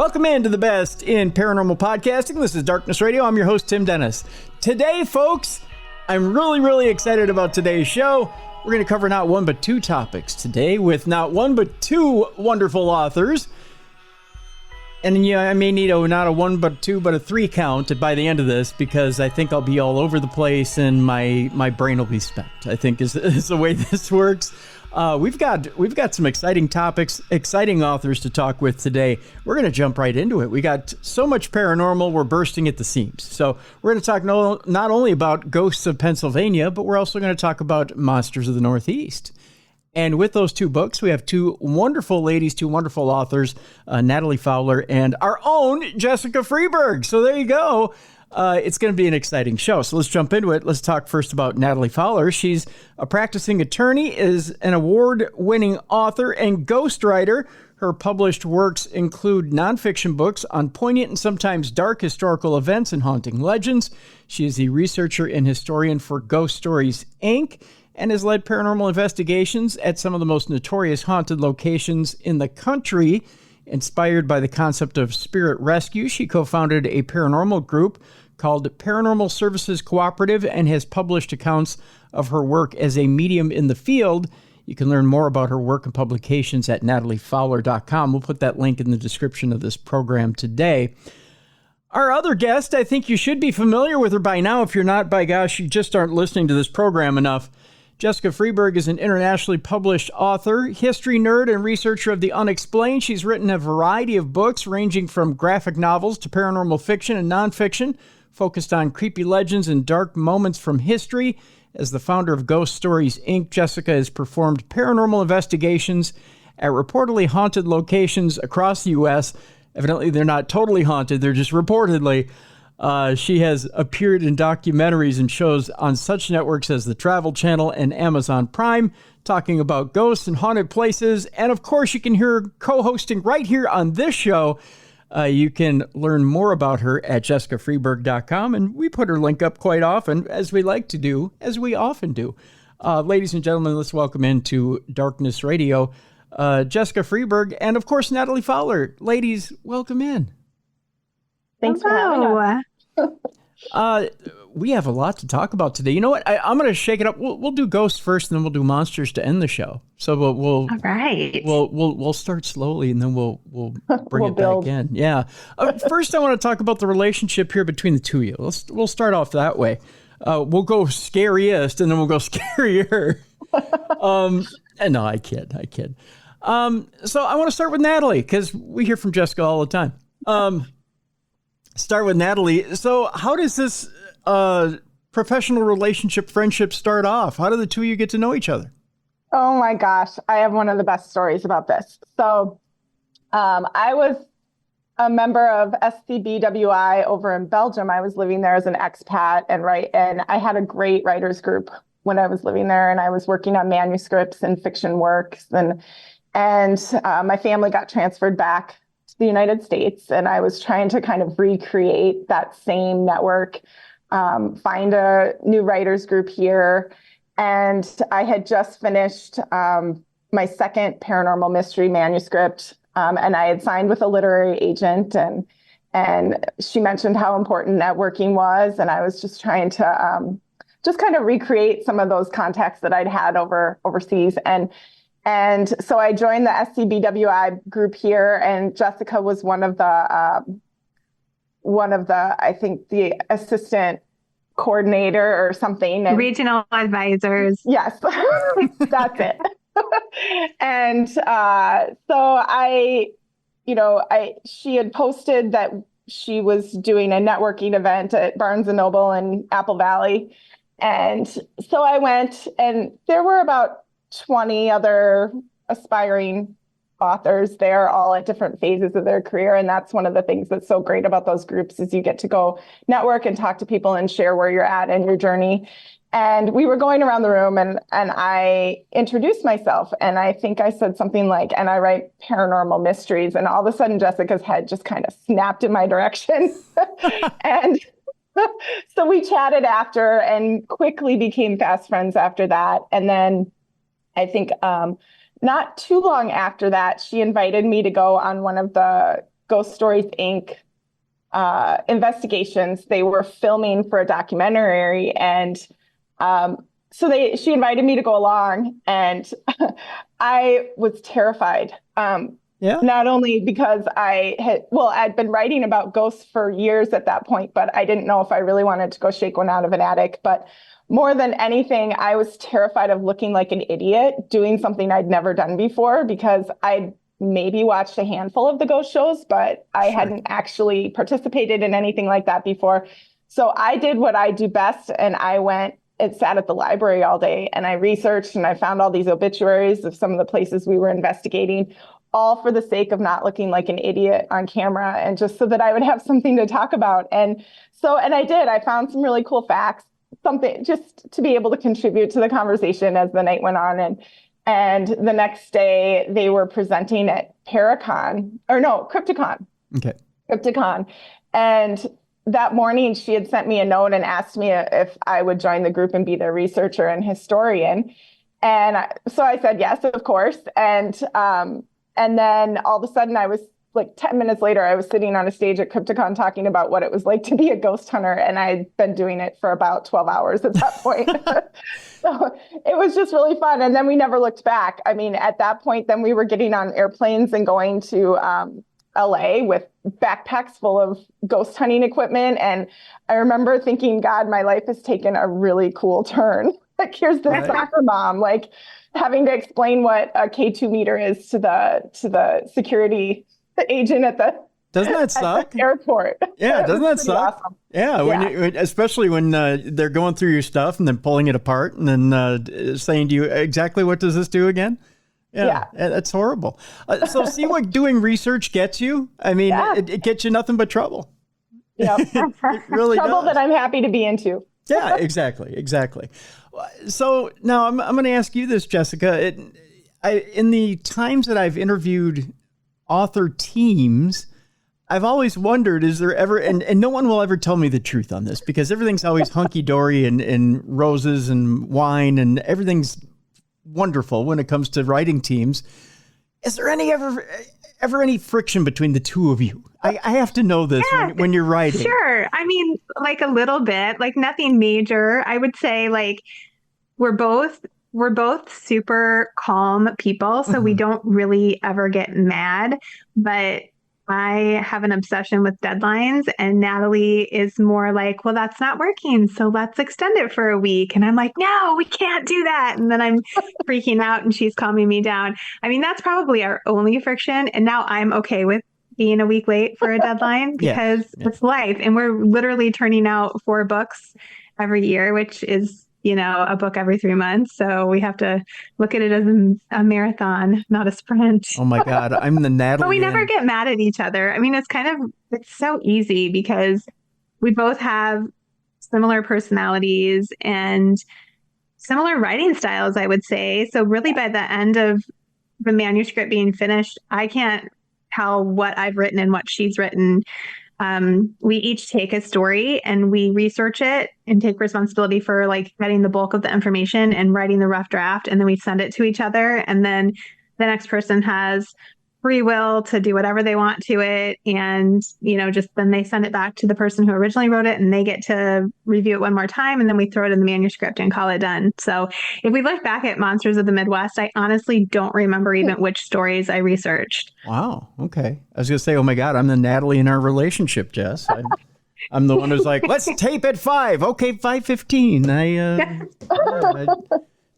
Welcome into the best in paranormal podcasting. This is Darkness Radio. I'm your host, Tim Dennis. Today, folks, I'm really excited about today's show. We're going to cover not one but two topics today with not one but two wonderful authors. And yeah, I may need not a one but two but a three count by the end of this because I think I'll be all over the place and my brain will be spent, I think is the way this works. We've got some exciting topics, exciting authors to talk with today. We're going to jump right into it. We got so much paranormal, we're bursting at the seams. So we're going to talk not only about ghosts of Pennsylvania, but we're also going to talk about monsters of the Northeast. And with those two books, we have two wonderful ladies, two wonderful authors, Natalie Fowler and our own Jessica Freeburg. So there you go. It's going to be an exciting show. So let's jump into it. Let's talk first about Natalie Fowler. She's a practicing attorney, is an award-winning author and ghostwriter. Her published works include nonfiction books on poignant and sometimes dark historical events and haunting legends. She is the researcher and historian for Ghost Stories, Inc., and has led paranormal investigations at some of the most notorious haunted locations in the country. Inspired by the concept of spirit rescue, she co-founded a paranormal group called Paranormal Services Cooperative and has published accounts of her work as a medium in the field. You can learn more about her work and publications at nataliefowler.com. We'll put that link in the description of this program today. Our other guest, I think you should be familiar with her by now. If you're not, by gosh, you just aren't listening to this program enough. Jessica Freeburg is an internationally published author, history nerd, and researcher of the unexplained. She's written a variety of books ranging from graphic novels to paranormal fiction and nonfiction, focused on creepy legends and dark moments from history. As the founder of Ghost Stories, Inc., Jessica has performed paranormal investigations at reportedly haunted locations across the U.S. Evidently, they're not totally haunted. They're just reportedly. She has appeared in documentaries and shows on such networks as the Travel Channel and Amazon Prime, talking about ghosts and haunted places. And of course, you can hear her co-hosting right here on this show. You can learn more about her at jessicafreeburg.com, and we put her link up quite often, as we like to do, as we often do. Ladies and gentlemen, let's welcome into Darkness Radio, Jessica Freeburg, and of course, Natalie Fowler. Ladies, welcome in. Thanks for having us. We have a lot to talk about today. You know what? I'm going to shake it up. We'll do ghosts first, and then we'll do monsters to end the show. So we'll all right. We'll start slowly, and then we'll bring it back in. Yeah. First, I want to talk about the relationship here between the two of you. We'll start off that way. We'll go scariest, and then we'll go scarier. And no, I kid. So I want to start with Natalie because we hear from Jessica all the time. Start with Natalie. So how does this professional relationship, friendship start off? How do the two of you get to know each other? Oh my gosh, I have one of the best stories about this. So I was a member of SCBWI over in Belgium. I was living there as an expat and I had a great writers group when I was living there, and I was working on manuscripts and fiction works, and my family got transferred back the United States, and I was trying to kind of recreate that same network, find a new writers group here. And I had just finished my second paranormal mystery manuscript, and I had signed with a literary agent, and she mentioned how important networking was, and I was just trying to just kind of recreate some of those contacts that I'd had overseas. And so I joined the SCBWI group here, and Jessica was one of the, I think the assistant coordinator or something. And regional advisors. Yes, that's it. And she had posted that she was doing a networking event at Barnes & Noble in Apple Valley. And so I went, and there were about 20 other aspiring authors there, all at different phases of their career. And that's one of the things that's so great about those groups is you get to go network and talk to people and share where you're at in your journey. And we were going around the room, and I introduced myself, and I think I said something like, and I write paranormal mysteries. And all of a sudden Jessica's head just kind of snapped in my direction. And so we chatted after and quickly became fast friends after that. And then I think not too long after that, she invited me to go on one of the Ghost Stories Inc. Investigations. They were filming for a documentary, and she invited me to go along, and I was terrified. Not only because I'd been writing about ghosts for years at that point, but I didn't know if I really wanted to go shake one out of an attic. But more than anything, I was terrified of looking like an idiot doing something I'd never done before, because I'd maybe watched a handful of the ghost shows, but I hadn't actually participated in anything like that before. So I did what I do best, and I went and sat at the library all day, and I researched, and I found all these obituaries of some of the places we were investigating, all for the sake of not looking like an idiot on camera, and just so that I would have something to talk about. And I did. I found some really cool facts, something just to be able to contribute to the conversation as the night went on. And the next day they were presenting at Crypticon. Okay. Crypticon. And that morning she had sent me a note and asked me if I would join the group and be their researcher and historian. And so I said yes, of course. And then all of a sudden, I was like 10 minutes later, I was sitting on a stage at Crypticon talking about what it was like to be a ghost hunter. And I'd been doing it for about 12 hours at that point. So it was just really fun. And then we never looked back. I mean, at that point, then we were getting on airplanes and going to LA with backpacks full of ghost hunting equipment. And I remember thinking, God, my life has taken a really cool turn. Like, here's this soccer mom, like, having to explain what a K2 meter is to the security agent at the doesn't that suck? Airport. Yeah, doesn't that suck? Awesome. Yeah, especially when they're going through your stuff and then pulling it apart and then saying to you exactly what does this do again? Yeah. That's horrible. So see what doing research gets you? I mean, it gets you nothing but trouble. Yeah, it really trouble does. that I'm happy to be into. Yeah, exactly. So now I'm going to ask you this, Jessica. In the times that I've interviewed author teams, I've always wondered, is there ever, and no one will ever tell me the truth on this, because everything's always hunky-dory and roses and wine and everything's wonderful when it comes to writing teams. Is there ever any friction between the two of you? I have to know this when you're writing. Sure. I mean, like a little bit, like nothing major. I would say like we're both super calm people, so we don't really ever get mad, but I have an obsession with deadlines, and Natalie is more like, well, that's not working, so let's extend it for a week. And I'm like, no, we can't do that. And then I'm freaking out and she's calming me down. I mean, that's probably our only friction. And now I'm okay with being a week late for a deadline because it's life. And we're literally turning out 4 books every year, which is, a book every 3 months. So we have to look at it as a marathon, not a sprint. Oh my God. I'm the Natalie. But we never get mad at each other. I mean, it's so easy because we both have similar personalities and similar writing styles, I would say. So really by the end of the manuscript being finished, I can't tell what I've written and what she's written. We each take a story and we research it and take responsibility for like getting the bulk of the information and writing the rough draft. And then we send it to each other. And then the next person has free will to do whatever they want to it. And, just then they send it back to the person who originally wrote it and they get to review it one more time. And then we throw it in the manuscript and call it done. So if we look back at Monsters of the Midwest, I honestly don't remember even which stories I researched. Wow. Okay. I was going to say, oh my God, I'm the Natalie in our relationship, Jess. I'm the one who's like, let's tape at 5. Okay, 5:15.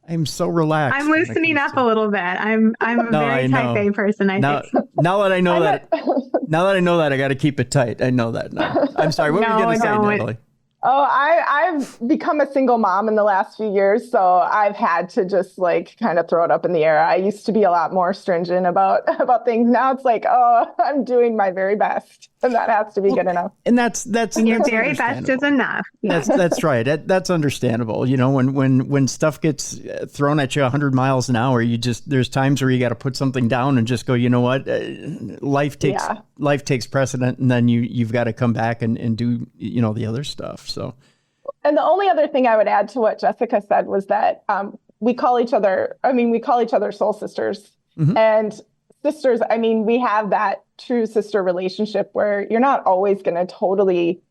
I'm so relaxed. I'm loosening up a little bit. I'm a very type A person, I think. Now that I know that, I got to keep it tight. I know that now. I'm sorry. What were you going to say, Natalie? Oh, I've become a single mom in the last few years, so I've had to just like kind of throw it up in the air. I used to be a lot more stringent about things. Now it's like, oh, I'm doing my very best, and that has to be good enough. And that's your very best is enough. That's right. That's understandable. When stuff gets thrown at you 100 miles an hour, there's times where you got to put something down and just go, you know what, life takes precedent, and then you've got to come back and do the other stuff. So, and the only other thing I would add to what Jessica said was that we call each other soul sisters. And sisters, I mean, we have that true sister relationship where you're not always going to totally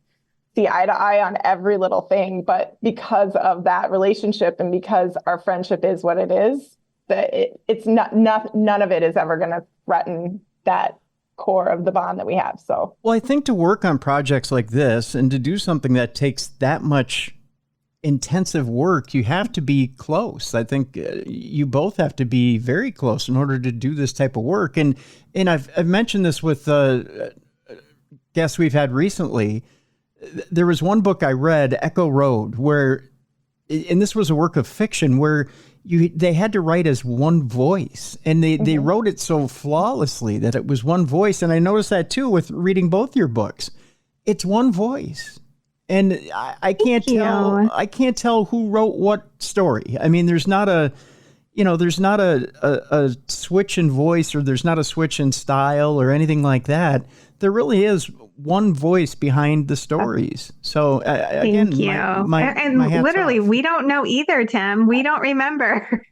see eye to eye on every little thing, but because of that relationship and because our friendship is what it is, that it's not none of it is ever going to threaten that core of the bond that we have. So, well, I think to work on projects like this and to do something that takes that much intensive work, you have to be close. I think you both have to be very close in order to do this type of work. And I've mentioned this with guests we've had recently. There was one book I read, Echo Road, where, and this was a work of fiction where they had to write as one voice, and they wrote it so flawlessly that it was one voice. And I noticed that too with reading both your books. It's one voice. And I can't tell who wrote what story. I mean, there's not a switch in voice, or there's not a switch in style or anything like that. There really is one voice behind the stories. So again, Thank you. My hat's literally, off. we don't know either, Tim. We don't remember.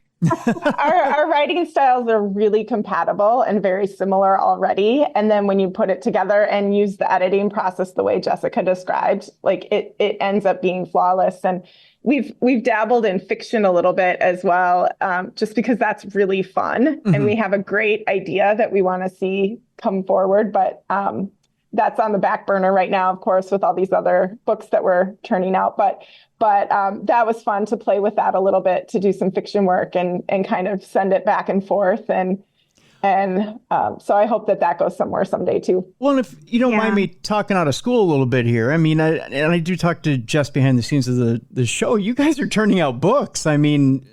our writing styles are really compatible and very similar already. And then when you put it together and use the editing process the way Jessica described, like it ends up being flawless. And we've dabbled in fiction a little bit as well, just because that's really fun. And we have a great idea that we want to see come forward. But that's on the back burner right now, of course, with all these other books that we're turning out. But that was fun to play with that a little bit, to do some fiction work and kind of send it back and forth. And so I hope that goes somewhere someday too. Well, and if you don't mind me talking out of school a little bit here, I mean, I do talk to Jess behind the scenes of the show. You guys are turning out books. I mean,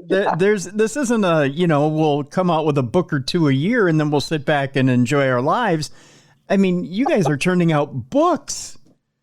this isn't we'll come out with a book or two a year and then we'll sit back and enjoy our lives. I mean, you guys are turning out books.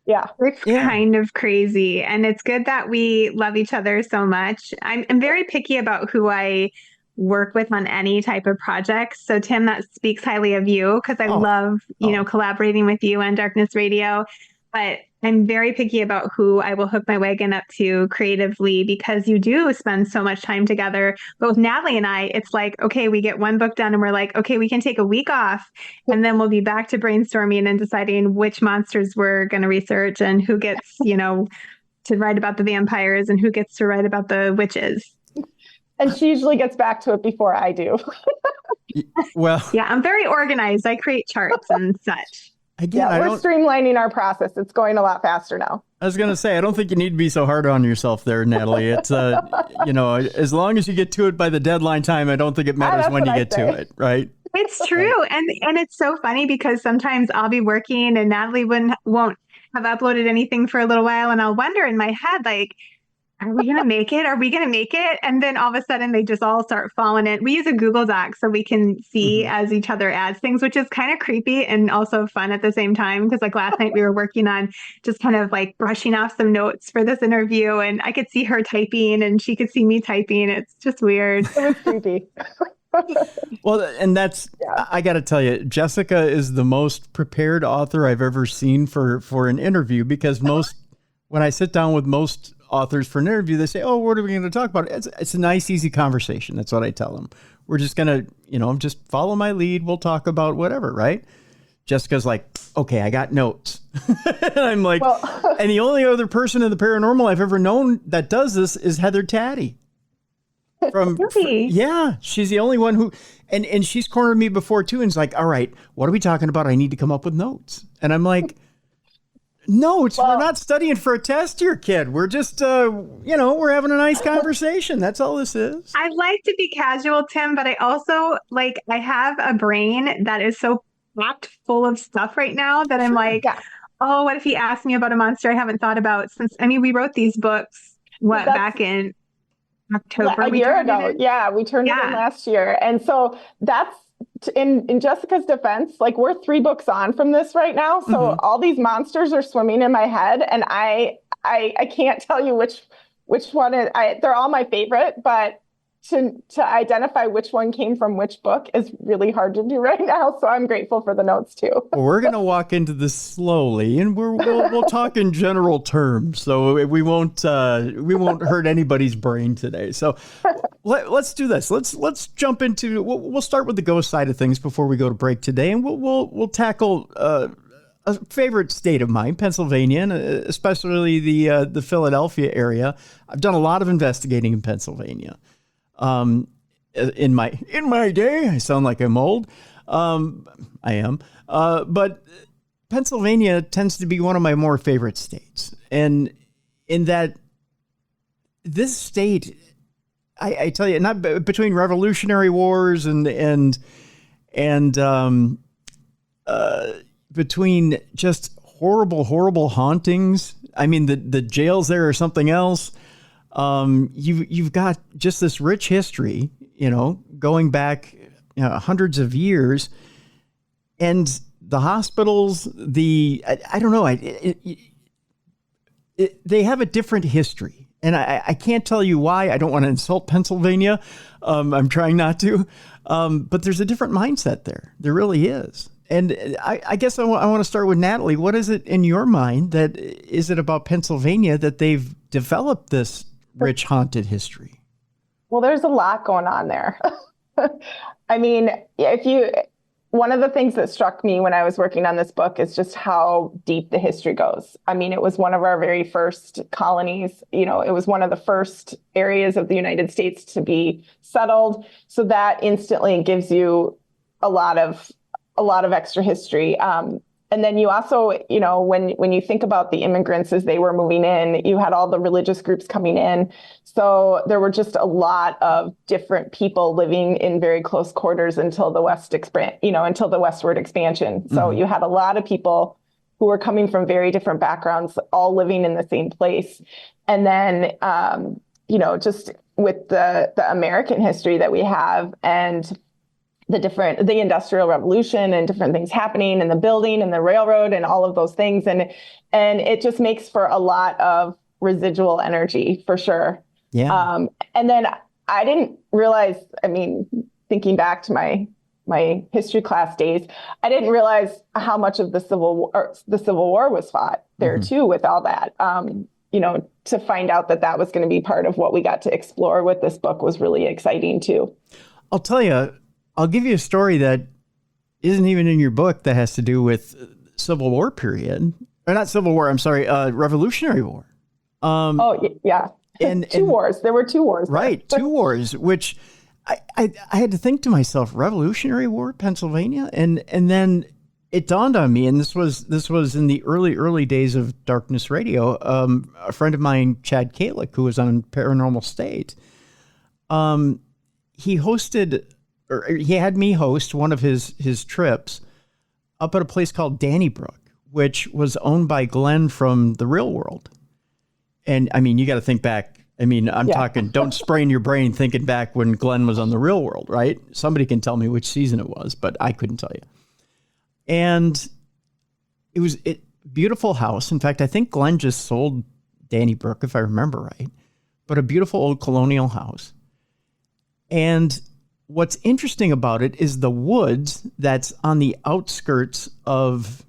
Yeah. It's kind of crazy. And it's good that we love each other so much. I'm very picky about who I work with on any type of project. So Tim, that speaks highly of you, because I love, collaborating with you and Darkness Radio. But I'm very picky about who I will hook my wagon up to creatively, because you do spend so much time together. Both Natalie and I, it's like, okay, we get one book done and we're like, okay, we can take a week off, and then we'll be back to brainstorming and deciding which monsters we're going to research and who gets, to write about the vampires and who gets to write about the witches. And she usually gets back to it before I do. Well, yeah, I'm very organized. I create charts and such. Again, we're streamlining our process. It's going a lot faster now. I was going to say, I don't think you need to be so hard on yourself there, Natalie. It's, as long as you get to it by the deadline time, I don't think it matters when you get to it, right? It's true. And it's so funny because sometimes I'll be working and Natalie won't have uploaded anything for a little while. And I'll wonder in my head, like, are we going to make it? Are we going to make it? And then all of a sudden they just all start falling in. We use a Google Doc so we can see as each other adds things, which is kind of creepy and also fun at the same time. Because like last night we were working on just kind of like brushing off some notes for this interview, and I could see her typing and she could see me typing. It's just weird. It was creepy. Well, and that's, I got to tell you, Jessica is the most prepared author I've ever seen for an interview, because when I sit down with most authors for an interview, they say, oh, what are we going to talk about? It's a nice, easy conversation. That's what I tell them. We're just going to, just follow my lead. We'll talk about whatever, right? Jessica's like, okay, I got notes. And I'm like, and the only other person in the paranormal I've ever known that does this is Heather Taddy. Really? Yeah, she's the only one who, and she's cornered me before too. And it's like, all right, what are we talking about? I need to come up with notes. And I'm like, notes. We're not studying for a test here, kid. We're just, we're having a nice conversation. That's all this is. I like to be casual, Tim, but I also I have a brain that is so packed full of stuff right now that I'm like, oh, what if he asked me about a monster I haven't thought about since, we wrote these books, back in October? A year ago. Yeah, we turned it in last year. And so that's, in Jessica's defense, like we're 3 books on from this right now. So all these monsters are swimming in my head, and I can't tell you which one is, they're all my favorite, but to identify which one came from which book is really hard to do right now. So I'm grateful for the notes too. Well, we're going to walk into this slowly, and we'll talk in general terms, so we won't hurt anybody's brain today. So let's do this. Let's jump into. We'll start with the ghost side of things before we go to break today, and we'll tackle a favorite state of mine, Pennsylvania, and especially the Philadelphia area. I've done a lot of investigating in Pennsylvania. In my day, I sound like I'm old. I am. But Pennsylvania tends to be one of my more favorite states. And in that this state, I tell you, not between Revolutionary Wars and between just horrible hauntings. I mean, the jails there are something else. You've got just this rich history, going back hundreds of years, and the hospitals, I don't know, they have a different history, and I can't tell you why. I don't want to insult Pennsylvania. I'm trying not to, but there's a different mindset there. There really is. And I guess I want to start with Natalie. What is it in your mind that is it about Pennsylvania that they've developed this rich haunted history? Well, there's a lot going on there. I mean, one of the things that struck me when I was working on this book is just how deep the history goes. I mean, it was one of our very first colonies. It was one of the first areas of the United States to be settled. So that instantly gives you a lot of extra history. And then you also, when you think about the immigrants as they were moving in, you had all the religious groups coming in. So there were just a lot of different people living in very close quarters until the until the westward expansion. So you had a lot of people who were coming from very different backgrounds, all living in the same place. And then, just with the American history that we have and the Industrial Revolution and different things happening and the building and the railroad and all of those things. And it just makes for a lot of residual energy for sure. Yeah. And then I didn't realize, thinking back to my history class days, I didn't realize how much of the Civil War was fought there too, with all that. To find out that was going to be part of what we got to explore with this book was really exciting too. I'll tell you, I'll give you a story that isn't even in your book that has to do with Civil War period. Or not Civil War, I'm sorry, Revolutionary War. Yeah. And wars. There were two wars. Right, two wars, which I had to think to myself, Revolutionary War, Pennsylvania? And then it dawned on me, and this was in the early days of Darkness Radio, a friend of mine, Chad Kalick, who was on Paranormal State, he had me host one of his trips up at a place called Dannybrook, which was owned by Glenn from The Real World. And you got to think back. I'm talking, don't sprain your brain thinking back when Glenn was on The Real World, right? Somebody can tell me which season it was, but I couldn't tell you. And it was a beautiful house. In fact, I think Glenn just sold Dannybrook, if I remember right, but a beautiful old colonial house. And what's interesting about it is the woods that's on the outskirts of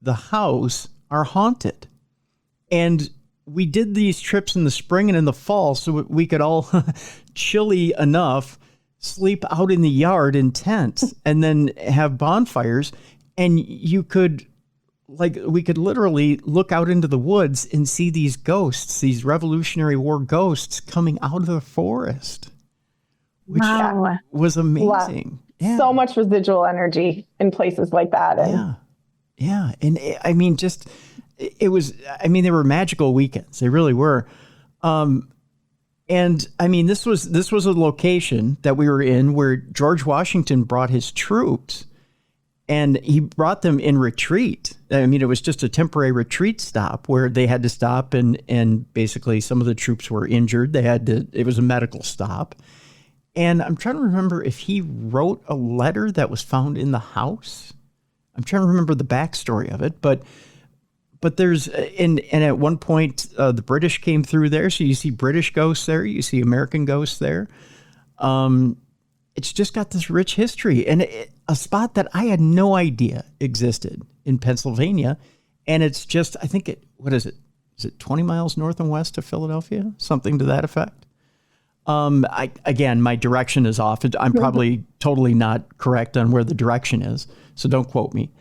the house are haunted. And we did these trips in the spring and in the fall so we could all, chilly enough, sleep out in the yard in tents and then have bonfires. And we could literally look out into the woods and see these ghosts, these Revolutionary War ghosts coming out of the forest. Which was amazing. Yeah. So much residual energy in places like that. And yeah. And they were magical weekends. They really were. This was a location that we were in where George Washington brought his troops, and he brought them in retreat. It was just a temporary retreat stop where they had to stop and basically some of the troops were injured. It was a medical stop. And I'm trying to remember if he wrote a letter that was found in the house. I'm trying to remember the backstory of it, but but there's, and at one point, the British came through there. So you see British ghosts there. You see American ghosts there. It's just got this rich history, and a spot that I had no idea existed in Pennsylvania. And it's just, I think what is it? Is it 20 miles north and west of Philadelphia? Something to that effect. Again, my direction is off. I'm probably totally not correct on where the direction is, so don't quote me.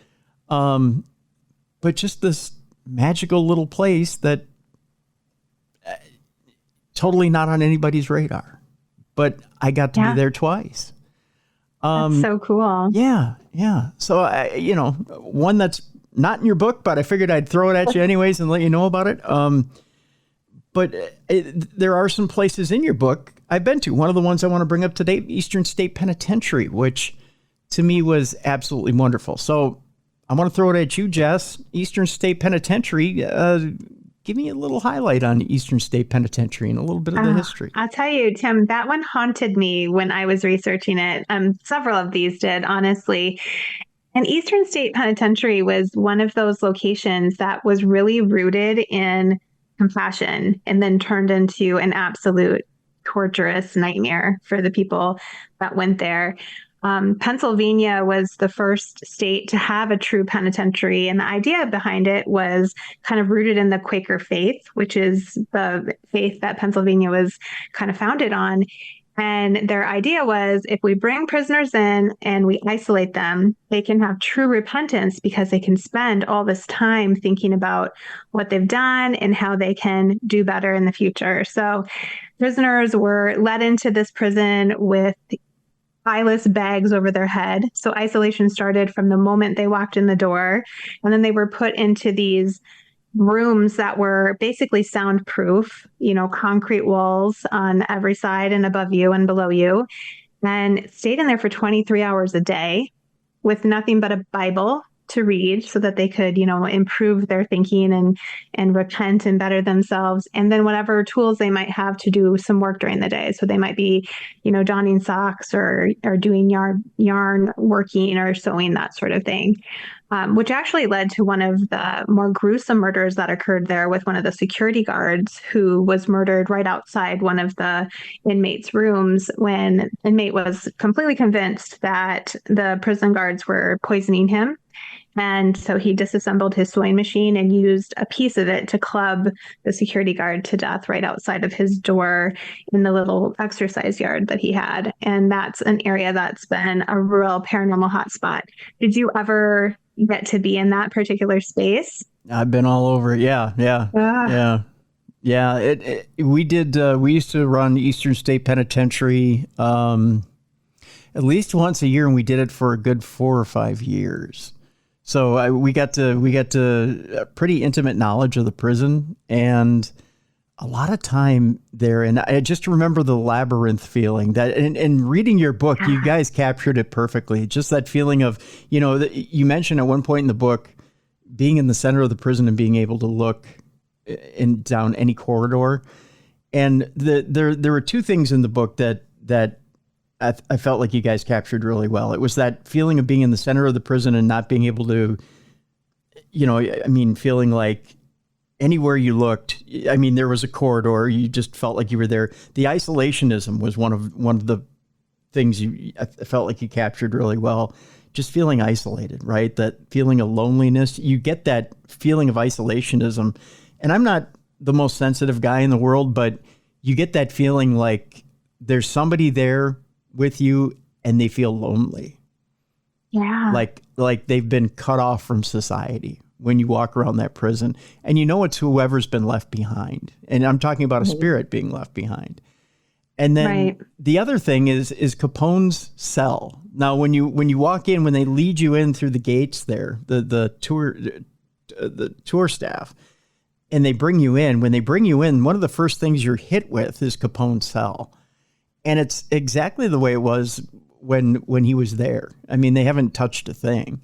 But just this magical little place that totally not on anybody's radar. But I got to be there twice. That's so cool. Yeah. So, one that's not in your book, but I figured I'd throw it at you anyways and let you know about it. But there are some places in your book I've been to. One of the ones I want to bring up today, Eastern State Penitentiary, which to me was absolutely wonderful. So I want to throw it at you, Jess. Eastern State Penitentiary. Give me a little highlight on Eastern State Penitentiary and a little bit of the history. I'll tell you, Tim, that one haunted me when I was researching it. Several of these did, honestly. And Eastern State Penitentiary was one of those locations that was really rooted in compassion and then turned into an absolute torturous nightmare for the people that went there. Pennsylvania was the first state to have a true penitentiary, and the idea behind it was kind of rooted in the Quaker faith, which is the faith that Pennsylvania was kind of founded on. And their idea was, if we bring prisoners in and we isolate them, they can have true repentance because they can spend all this time thinking about what they've done and how they can do better in the future. So prisoners were led into this prison with eyeless bags over their head. So isolation started from the moment they walked in the door. And then they were put into these rooms that were basically soundproof, concrete walls on every side and above you and below you, and stayed in there for 23 hours a day with nothing but a Bible to read so that they could, improve their thinking and repent and better themselves. And then whatever tools they might have to do some work during the day. So they might be, donning socks or doing yarn working or sewing, that sort of thing. Which actually led to one of the more gruesome murders that occurred there with one of the security guards who was murdered right outside one of the inmates' rooms when the inmate was completely convinced that the prison guards were poisoning him. And so he disassembled his sewing machine and used a piece of it to club the security guard to death right outside of his door in the little exercise yard that he had. And that's an area that's been a real paranormal hotspot. Did you ever get to be in that particular space? I've been all over it. Yeah. We did. We used to run Eastern State Penitentiary at least once a year, and we did it for a good 4 or 5 years. So we got to pretty intimate knowledge of the prison and a lot of time there. And I just remember the labyrinth feeling that, and reading your book, you guys captured it perfectly. Just that feeling of, you mentioned at one point in the book, being in the center of the prison and being able to look down any corridor. And there were two things in the book that I felt like you guys captured really well. It was that feeling of being in the center of the prison and not being able to, feeling like anywhere you looked, there was a corridor, you just felt like you were there. The isolationism was one of the things I felt like you captured really well. Just feeling isolated, right? That feeling of loneliness. You get that feeling of isolationism. And I'm not the most sensitive guy in the world, but you get that feeling like there's somebody there with you and they feel lonely. Yeah. Like they've been cut off from society when you walk around that prison, and it's whoever's been left behind. And I'm talking about a spirit being left behind. And then the other thing is Capone's cell. Now, when you walk in, when they lead you in through the gates there, the tour staff, and they bring you in, one of the first things you're hit with is Capone's cell. And it's exactly the way it was when he was there. They haven't touched a thing.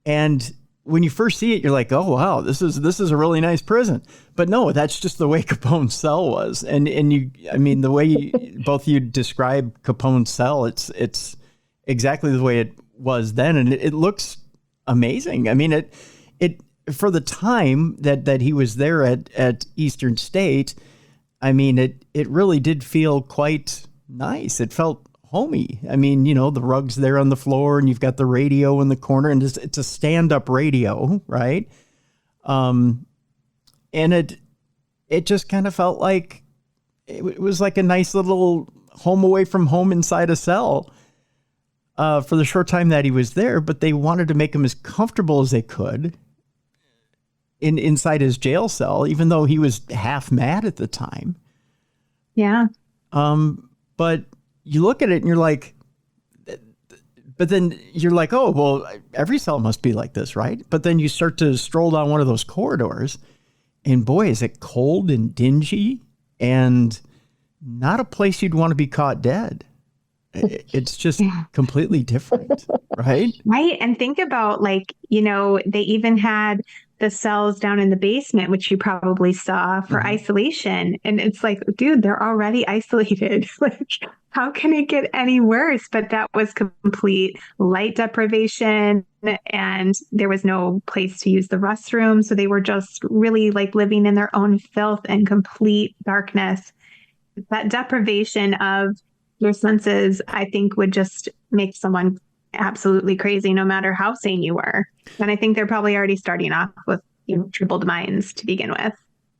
And when you first see it, you're like, oh, wow, this is a really nice prison. But no, that's just the way Capone's cell was. And the way both you describe Capone's cell, it's exactly the way it was then. And it looks amazing. for the time that he was there at Eastern State, I mean, it really did feel quite nice. It felt homey. I mean, the rug's there on the floor and you've got the radio in the corner, and it's a stand-up radio, right? And it just kind of felt like it was like a nice little home away from home inside a cell for the short time that he was there. But they wanted to make him as comfortable as they could inside his jail cell, even though he was half mad at the time. Yeah. But you look at it and you're like, but then you're like, oh, well, every cell must be like this, right? But then you start to stroll down one of those corridors, and boy, is it cold and dingy and not a place you'd want to be caught dead. It's just completely different, right? Right. And think about, like, they even had the cells down in the basement, which you probably saw for isolation. And it's like, dude, they're already isolated. Like, how can it get any worse? But that was complete light deprivation, and there was no place to use the restroom. So they were just really like living in their own filth and complete darkness. That deprivation of your senses, I think, would just make someone absolutely crazy, no matter how sane you were. And I think they're probably already starting off with troubled minds to begin with.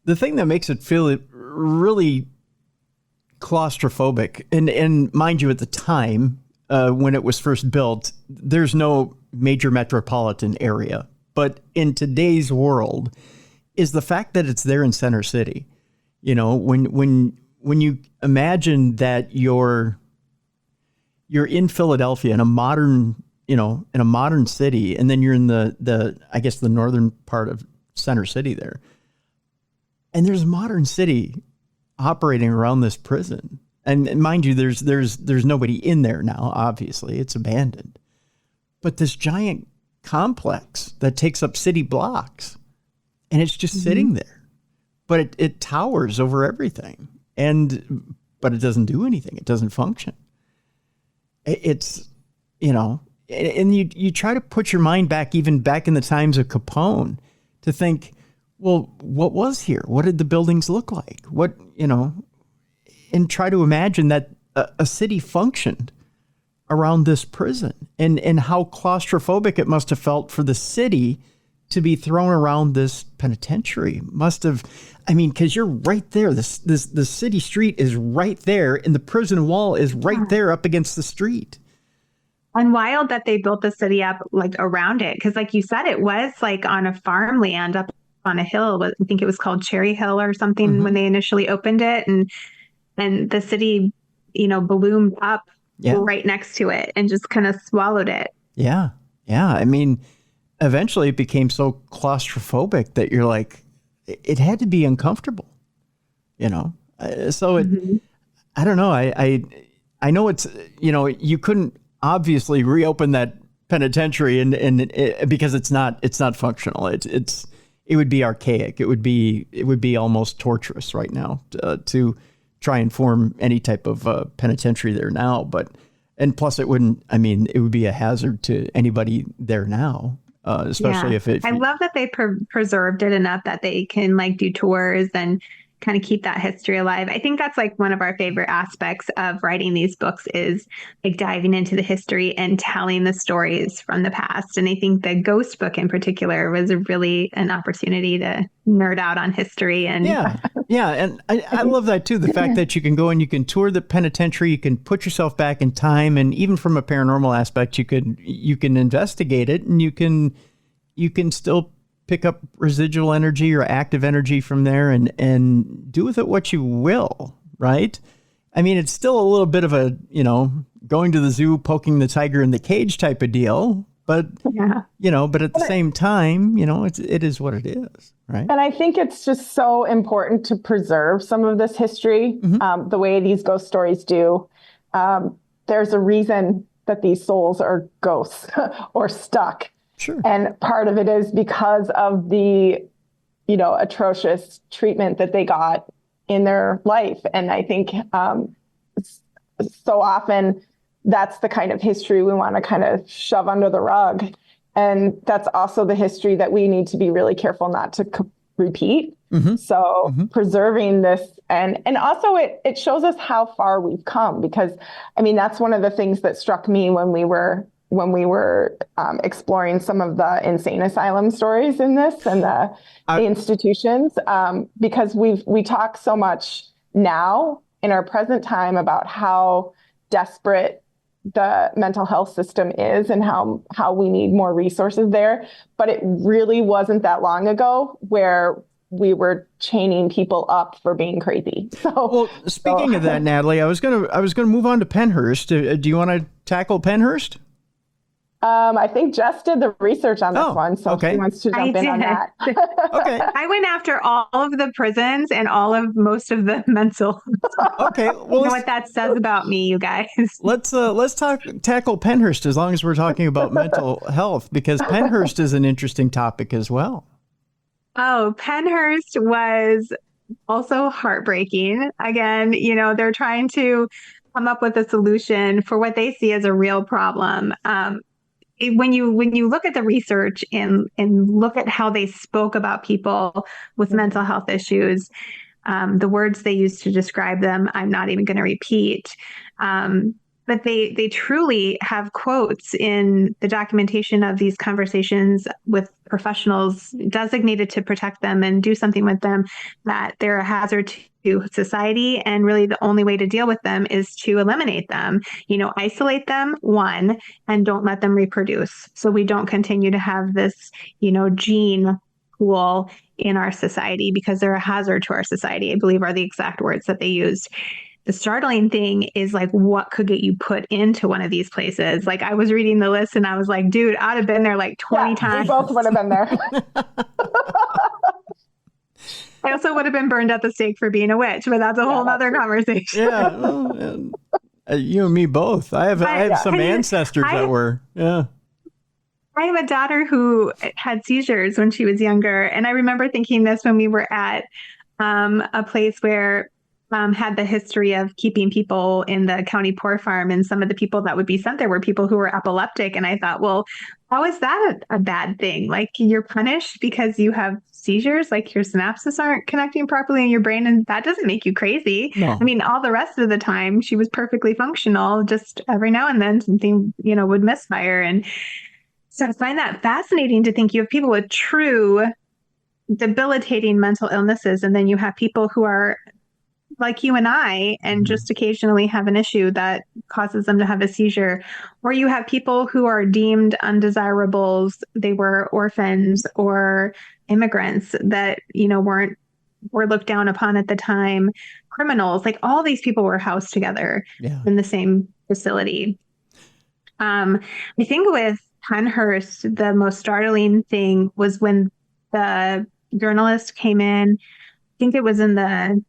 The thing that makes it feel really claustrophobic, and mind you, at the time when it was first built, there's no major metropolitan area. But in today's world, is the fact that it's there in Center City. When you imagine that you're in Philadelphia in a modern city, and then you're in the I guess the northern part of Center City there, and there's a modern city operating around this prison. And mind you, there's nobody in there now. Obviously, it's abandoned. But this giant complex that takes up city blocks, and it's just sitting there. But it towers over everything, but it doesn't do anything. It doesn't function. It's and you try to put your mind back, even back in the times of Capone, to think, well, what was here? What did the buildings look like? And try to imagine that a city functioned around this prison, and how claustrophobic it must have felt for the city to be thrown around this penitentiary. Must have, because you're right there. The city street is right there, and the prison wall is right there up against the street. And wild that they built the city up like around it. Because like you said, it was like on a farmland up on a hill. I think it was called Cherry Hill or something when they initially opened it. And the city, ballooned up right next to it and just kind of swallowed it. Yeah. Yeah. Eventually it became so claustrophobic that you're like, it had to be uncomfortable, So I don't know. I know it's, you couldn't obviously reopen that penitentiary and because it's not functional. It would be archaic. It would be almost torturous right now to try and form any type of penitentiary there now. And plus it wouldn't, it would be a hazard to anybody there now. Especially if I love that they preserved it enough that they can like do tours and kind of keep that history alive. I think that's like one of our favorite aspects of writing these books is like diving into the history and telling the stories from the past. And I think the ghost book in particular was really an opportunity to nerd out on history. And yeah. And I love that too. The fact that you can go and you can tour the penitentiary, you can put yourself back in time. And even from a paranormal aspect, you can investigate it, and you can still pick up residual energy or active energy from there and do with it what you will, right? It's still a little bit of a, going to the zoo, poking the tiger in the cage type of deal. But, but at the same time, it is what it is, right? And I think it's just so important to preserve some of this history the way these ghost stories do. There's a reason that these souls are ghosts or stuck. Sure. And part of it is because of the, atrocious treatment that they got in their life. And I think so often that's the kind of history we want to kind of shove under the rug. And that's also the history that we need to be really careful not to repeat. So preserving this, and also it shows us how far we've come, because I mean, that's one of the things that struck me when we were exploring some of the insane asylum stories in this and the institutions, because we talk so much now in our present time about how desperate the mental health system is and how we need more resources there. But it really wasn't that long ago where we were chaining people up for being crazy. Well, speaking of that, Natalie, I was gonna move on to Pennhurst. Do you want to tackle Pennhurst? I think Jess did the research on this one, so okay. she wants to jump in on that. Okay. I went after all of the prisons and most of the mental. Okay. Well, you know what that says about me, you guys. Let's tackle Pennhurst, as long as we're talking about mental health, because Pennhurst is an interesting topic as well. Oh, Pennhurst was also heartbreaking. Again, they're trying to come up with a solution for what they see as a real problem. When you look at the research and look at how they spoke about people with mental health issues, the words they used to describe them, I'm not even going to repeat. But they truly have quotes in the documentation of these conversations with professionals designated to protect them and do something with them, that they're a hazard to society. And really the only way to deal with them is to eliminate them, isolate them, one, and don't let them reproduce. So we don't continue to have this, gene pool in our society, because they're a hazard to our society, I believe are the exact words that they used. The startling thing is like, what could get you put into one of these places? Like, I was reading the list and I was like, dude, I'd have been there like 20 times. We both would have been there. I also would have been burned at the stake for being a witch, but that's a whole other conversation. Yeah. Well, you and me both. I have some ancestors that were, I have a daughter who had seizures when she was younger. And I remember thinking this when we were at a place where had the history of keeping people in the county poor farm, and some of the people that would be sent there were people who were epileptic. And I thought, well, how is that a bad thing? Like, you're punished because you have seizures, like your synapses aren't connecting properly in your brain, and that doesn't make you crazy. No. I mean, all the rest of the time she was perfectly functional, just every now and then something, would misfire. And so I find that fascinating to think you have people with true debilitating mental illnesses, and then you have people who are like you and I, and just occasionally have an issue that causes them to have a seizure. Or you have people who are deemed undesirables. They were orphans or immigrants that, were looked down upon at the time. Criminals, like all these people were housed together in the same facility. I think with Pennhurst, the most startling thing was when the journalist came in. I think it was in the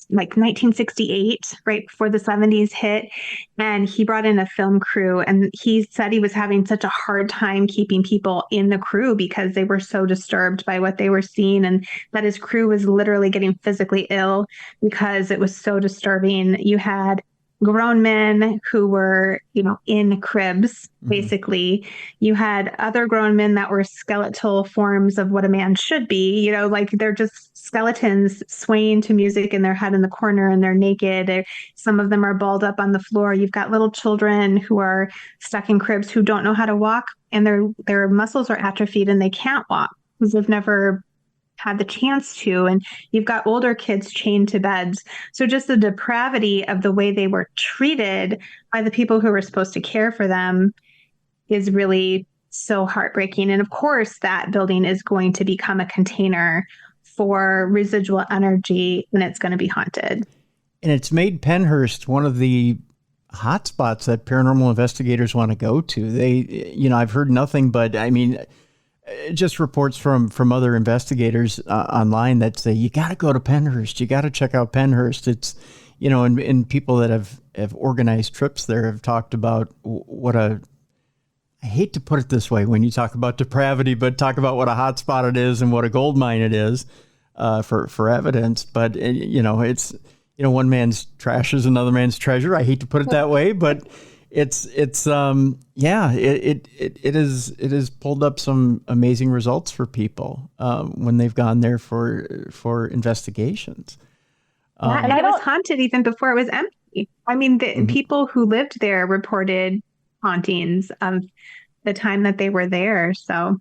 1968, right before the 70s hit. And he brought in a film crew, and he said he was having such a hard time keeping people in the crew because they were so disturbed by what they were seeing, and that his crew was literally getting physically ill because it was so disturbing. You had grown men who were, in cribs, basically. You had other grown men that were skeletal forms of what a man should be, like they're just skeletons swaying to music in their head in the corner, and they're naked. Some of them are balled up on the floor. You've got little children who are stuck in cribs who don't know how to walk, and their muscles are atrophied and they can't walk because they've never had the chance to. And you've got older kids chained to beds. So just the depravity of the way they were treated by the people who were supposed to care for them is really so heartbreaking. And of course, that building is going to become a container for residual energy, and it's going to be haunted. And it's made Pennhurst one of the hotspots that paranormal investigators want to go to. They, I've heard nothing but, just reports from other investigators online that say, you got to go to Pennhurst. You got to check out Pennhurst. It's, and people that have organized trips there have talked about I hate to put it this way when you talk about depravity, but talk about what a hot spot it is and what a gold mine it is for evidence. But, it's, one man's trash is another man's treasure. I hate to put it that way, but It has pulled up some amazing results for people when they've gone there for investigations. Yeah, and it was haunted even before it was empty. I mean, the people who lived there reported hauntings of the time that they were there. So,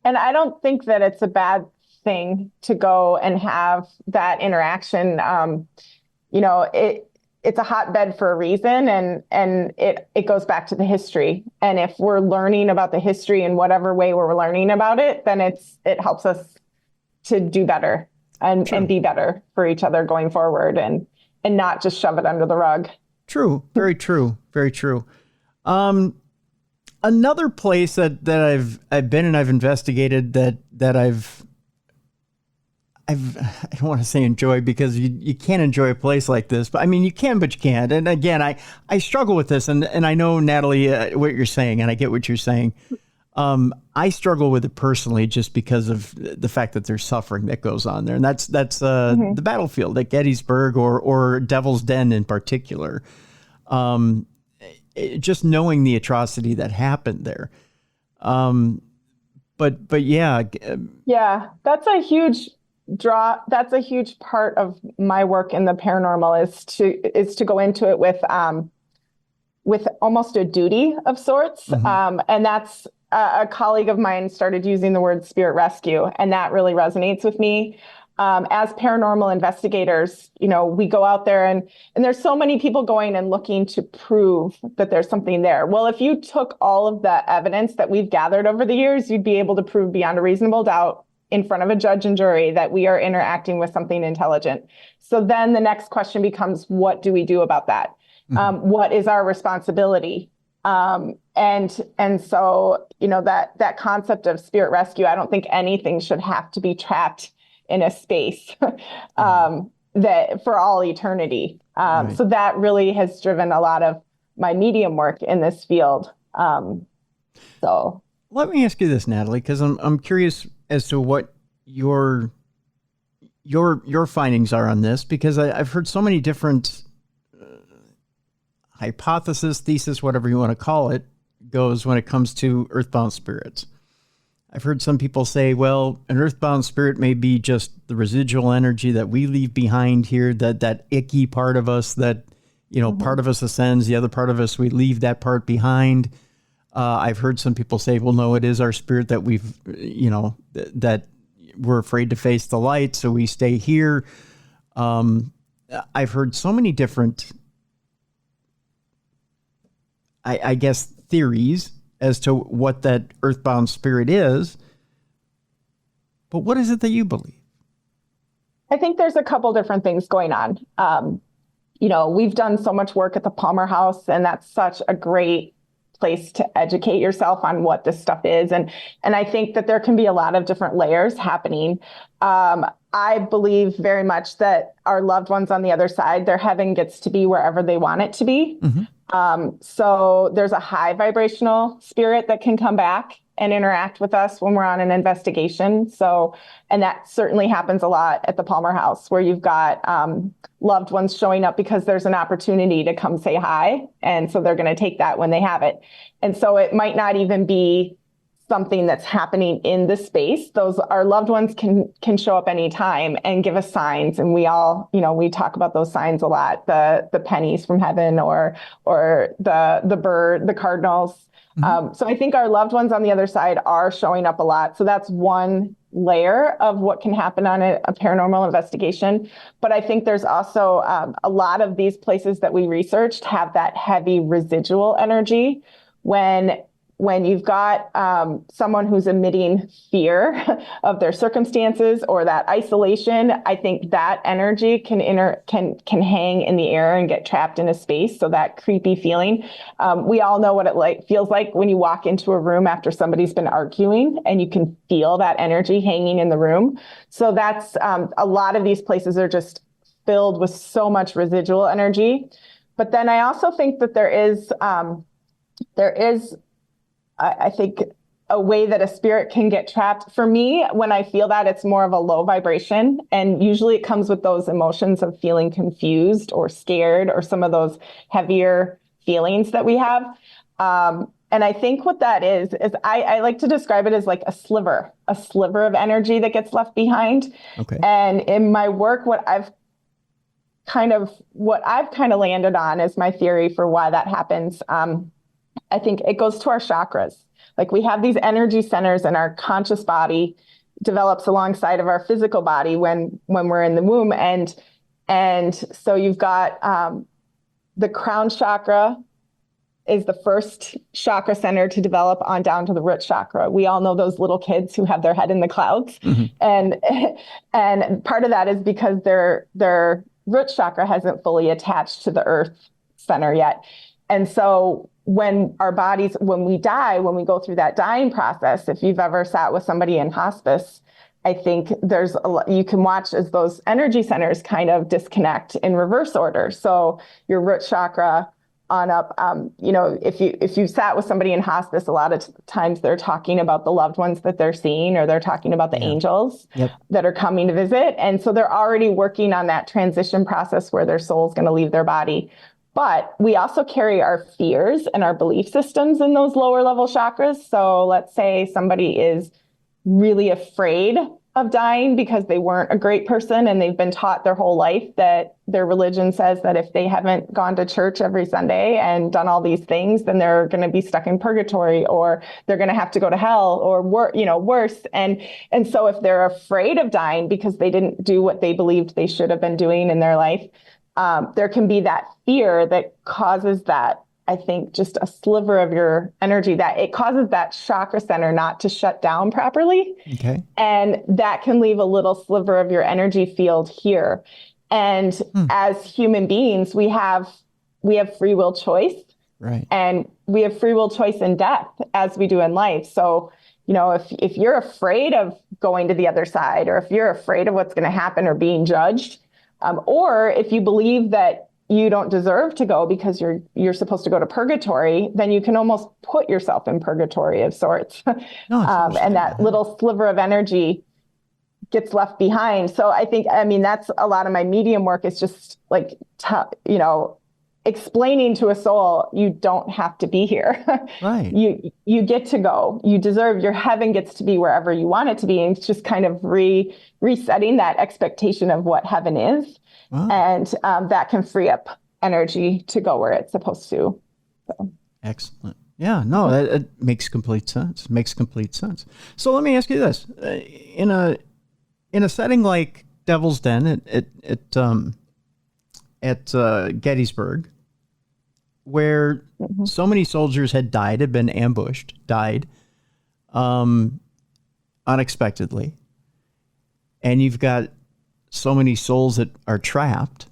and I don't think that it's a bad thing to go and have that interaction. It's a hotbed for a reason, and it goes back to the history. And if we're learning about the history in whatever way we're learning about it, then it helps us to do better and be better for each other going forward, and not just shove it under the rug. True. Very true. Very true. Another place that I've been and I've investigated that I don't want to say enjoy, because you can't enjoy a place like this, but I mean, you can, but you can't. And again, I struggle with this, and I know, Natalie, what you're saying, and I get what you're saying. I struggle with it personally just because of the fact that there's suffering that goes on there. And that's the battlefield at Gettysburg or Devil's Den in particular. Just knowing the atrocity that happened there. But yeah. Yeah, that's a huge draw. That's a huge part of my work in the paranormal is to go into it with almost a duty of sorts. And that's a colleague of mine started using the word spirit rescue, and that really resonates with me. As paranormal investigators, we go out there and there's so many people going and looking to prove that there's something there. Well, if you took all of the evidence that we've gathered over the years, you'd be able to prove beyond a reasonable doubt in front of a judge and jury that we are interacting with something intelligent. So then the next question becomes, what do we do about that? What is our responsibility? And so, that concept of spirit rescue, I don't think anything should have to be trapped in a space that for all eternity. Right. So that really has driven a lot of my medium work in this field. So let me ask you this, Natalie, because I'm curious as to what your findings are on this, because I've heard so many different hypothesis, thesis, whatever you want to call it, goes when it comes to earthbound spirits. I've heard some people say, well, an earthbound spirit may be just the residual energy that we leave behind here, that icky part of us that, part of us ascends, the other part of us, we leave that part behind. I've heard some people say, well, no, it is our spirit that we've, that we're afraid to face the light, so we stay here. I've heard so many different, I guess, theories as to what that earthbound spirit is. But what is it that you believe? I think there's a couple different things going on. We've done so much work at the Palmer House, and that's such a great place to educate yourself on what this stuff is. And I think that there can be a lot of different layers happening. I believe very much that our loved ones on the other side, their heaven gets to be wherever they want it to be. So there's a high vibrational spirit that can come back and interact with us when we're on an investigation. So, and that certainly happens a lot at the Palmer House, where you've got loved ones showing up because there's an opportunity to come say hi. And so they're going to take that when they have it. And so it might not even be something that's happening in the space. Our loved ones can show up anytime and give us signs. And we all, we talk about those signs a lot, the pennies from heaven or the bird, the cardinals. So I think our loved ones on the other side are showing up a lot. So that's one layer of what can happen on a paranormal investigation. But I think there's also a lot of these places that we researched have that heavy residual energy. When you've got someone who's emitting fear of their circumstances or that isolation, I think that energy can hang in the air and get trapped in a space. So that creepy feeling, we all know what it feels like when you walk into a room after somebody's been arguing and you can feel that energy hanging in the room. So that's a lot of these places are just filled with so much residual energy. But then I also think that there is I think a way that a spirit can get trapped. For me, when I feel that, it's more of a low vibration. And usually it comes with those emotions of feeling confused or scared or some of those heavier feelings that we have. And I think what that is I like to describe it as like a sliver of energy that gets left behind. Okay. And in my work, what I've kind of landed on is my theory for why that happens. I think it goes to our chakras. Like we have these energy centers in our conscious body, develops alongside of our physical body when we're in the womb. And so you've got the crown chakra is the first chakra center to develop on down to the root chakra. We all know those little kids who have their head in the clouds. And part of that is because their root chakra hasn't fully attached to the earth center yet. And so when we die, when we go through that dying process, if you've ever sat with somebody in hospice, I think you can watch as those energy centers kind of disconnect in reverse order. So your root chakra on up, if you sat with somebody in hospice, a lot of times they're talking about the loved ones that they're seeing, or they're talking about the angels that are coming to visit. And so they're already working on that transition process where their soul's going to leave their body. But we also carry our fears and our belief systems in those lower level chakras. So let's say somebody is really afraid of dying because they weren't a great person and they've been taught their whole life that their religion says that if they haven't gone to church every Sunday and done all these things, then they're going to be stuck in purgatory, or they're going to have to go to hell, or worse. And so if they're afraid of dying because they didn't do what they believed they should have been doing in their life, there can be that fear that causes that, I think, just a sliver of your energy, that it causes that chakra center not to shut down properly. Okay. And that can leave a little sliver of your energy field here. And as human beings, we have free will choice. Right. And we have free will choice in death as we do in life. So, if you're afraid of going to the other side, or if you're afraid of what's going to happen or being judged, or if you believe that you don't deserve to go because you're supposed to go to purgatory, then you can almost put yourself in purgatory of sorts. And that little sliver of energy gets left behind. So that's a lot of my medium work, is just like, explaining to a soul, you don't have to be here. Right. You get to go. You deserve, your heaven gets to be wherever you want it to be. And it's just kind of resetting that expectation of what heaven is. Wow. And that can free up energy to go where it's supposed to. So. Excellent. Yeah, no, it makes complete sense. So let me ask you this: in a setting like Devil's Den at Gettysburg, where so many soldiers had been ambushed, unexpectedly, and you've got so many souls that are trapped,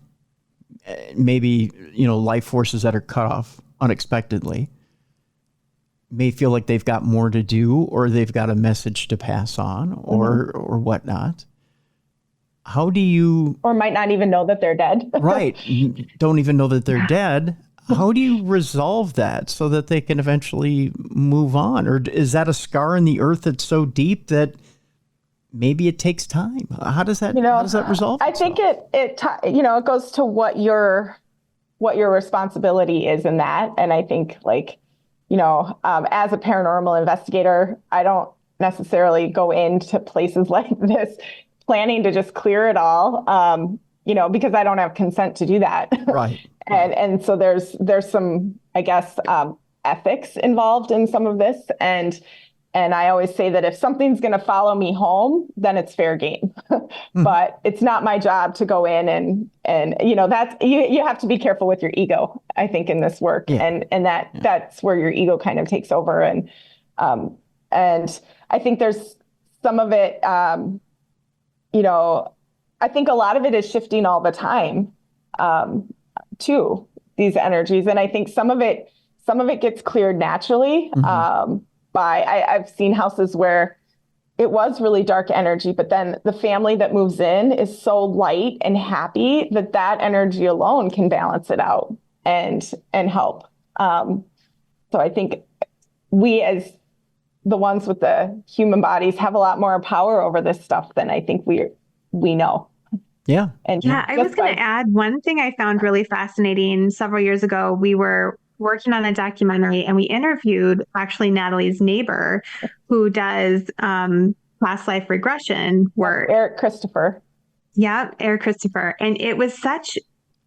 maybe, life forces that are cut off unexpectedly, may feel like they've got more to do, or they've got a message to pass on, or whatnot. How do you... Or might not even know that they're dead. Right. Don't even know that they're dead. How do you resolve that so that they can eventually move on? Or is that a scar in the earth that's so deep that maybe it takes time? How does that resolve itself? I think it goes to what your responsibility is in that. And I think, as a paranormal investigator, I don't necessarily go into places like this planning to just clear it all, because I don't have consent to do that. Right. And so there's some, I guess, ethics involved in some of this. And I always say that if something's going to follow me home, then it's fair game. But it's not my job to go in and that's, you have to be careful with your ego, I think, in this work. Yeah. And that's where your ego kind of takes over. And I think there's some of it, I think a lot of it is shifting all the time, to these energies. And I think some of it gets cleared naturally. I've seen houses where it was really dark energy, but then the family that moves in is so light and happy that energy alone can balance it out and help. So I think we, as the ones with the human bodies, have a lot more power over this stuff than I think we know. Yeah. I was going to add one thing I found really fascinating. Several years ago, we were working on a documentary, and we interviewed actually Natalie's neighbor who does past life regression work. Eric Christopher. Yeah, Eric Christopher. And it was such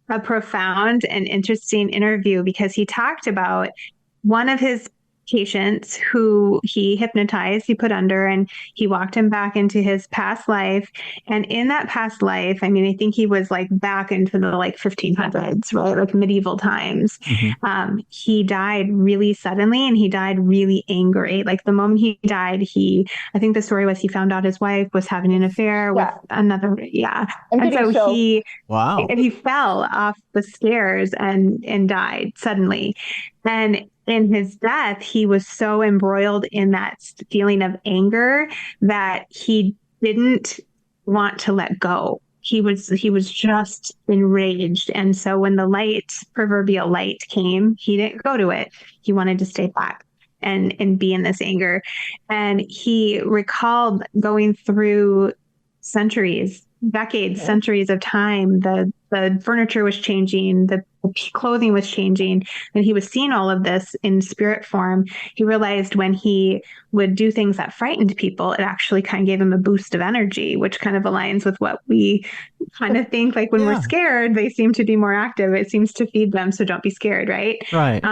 a profound and interesting interview because he talked about one of his patients who he hypnotized, he put under, and he walked him back into his past life. And in that past life, I mean, I think he was like back into the like 1500s, right? Like medieval times. Mm-hmm. He died really suddenly and he died really angry. Like the moment he died, I think the story was he found out his wife was having an affair with another. Yeah. And so he fell off the stairs and died suddenly. And in his death, he was so embroiled in that feeling of anger that he didn't want to let go. He was just enraged. And so when the proverbial light came, he didn't go to it. He wanted to stay back and be in this anger. And he recalled going through decades, centuries of time. The furniture was changing, the clothing was changing, and he was seeing all of this in spirit form. He realized when he would do things that frightened people, it actually kind of gave him a boost of energy, which kind of aligns with what we kind of think, like when we're scared, they seem to be more active. It seems to feed them. So don't be scared. Right. Right.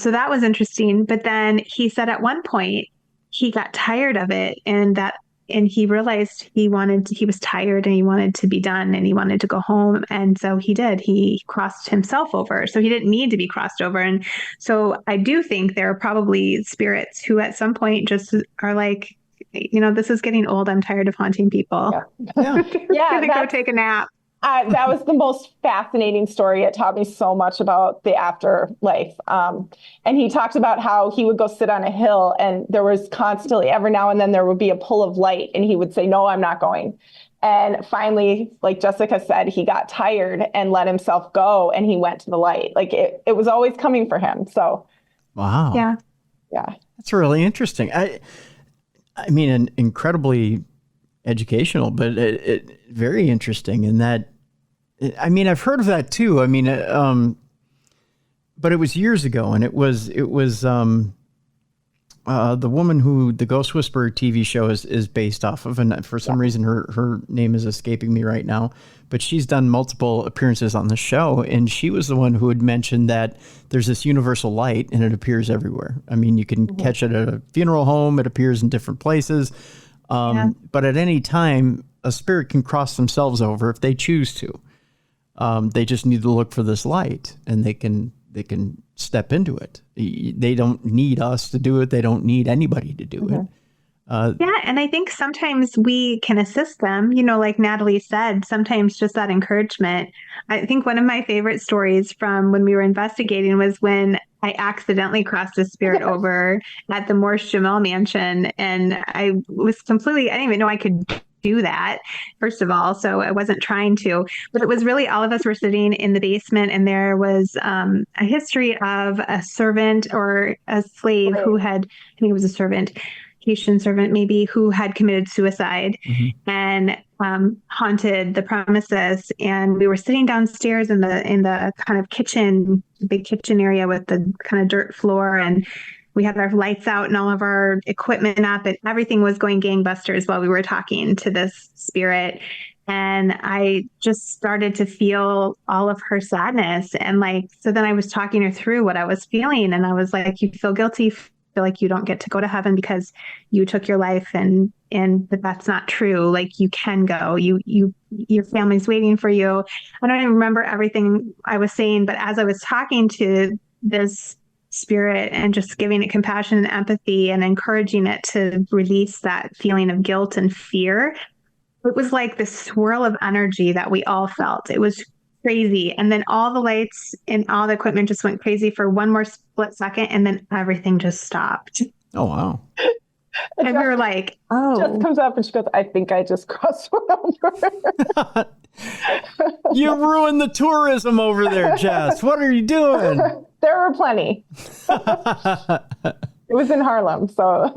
So that was interesting. But then he said at one point he got tired of it and he realized he was tired and he wanted to be done and he wanted to go home. And so he crossed himself over. So he didn't need to be crossed over. And so I do think there are probably spirits who at some point just are like, this is getting old. I'm tired of haunting people. Yeah. Gonna go take a nap. That was the most fascinating story. It taught me so much about the afterlife. And he talked about how he would go sit on a hill and there was constantly, every now and then there would be a pull of light and he would say, no, I'm not going. And finally, like Jessica said, he got tired and let himself go and he went to the light. Like it was always coming for him. So. Wow. Yeah. That's really interesting. I mean, incredibly educational, but it very interesting in that, I mean, I've heard of that too. I mean, but it was years ago, and it was the woman who the Ghost Whisperer TV show is based off of, and for some reason her name is escaping me right now, but she's done multiple appearances on the show, and she was the one who had mentioned that there's this universal light and it appears everywhere. I mean, you can catch it at a funeral home, it appears in different places. But at any time, a spirit can cross themselves over if they choose to. They just need to look for this light, and they can step into it. They don't need us to do it. They don't need anybody to do it. And I think sometimes we can assist them. Like Natalie said, sometimes just that encouragement. I think one of my favorite stories from when we were investigating was when I accidentally crossed a spirit over at the Morse Jamel mansion. And I didn't even know I could do that, first of all. So I wasn't trying to, but it was really, all of us were sitting in the basement and there was a history of a servant or a slave who had, I think it was a servant, Haitian servant maybe, who had committed suicide and haunted the premises. And we were sitting downstairs in the kind of kitchen, big kitchen area with the kind of dirt floor, and we had our lights out and all of our equipment up, and everything was going gangbusters while we were talking to this spirit. And I just started to feel all of her sadness. And so then I was talking her through what I was feeling. And I was like, you feel guilty, feel like you don't get to go to heaven because you took your life, but that's not true. Like, you can go, your family's waiting for you. I don't even remember everything I was saying, but as I was talking to this spirit and just giving it compassion and empathy and encouraging it to release that feeling of guilt and fear, it was like this swirl of energy that we all felt. It was crazy. And then all the lights and all the equipment just went crazy for one more split second, and then everything just stopped. Oh, wow. And we were like, oh. Jess comes up and she goes, I think I just crossed over. You ruined the tourism over there, Jess. What are you doing? There were plenty. It was in Harlem, so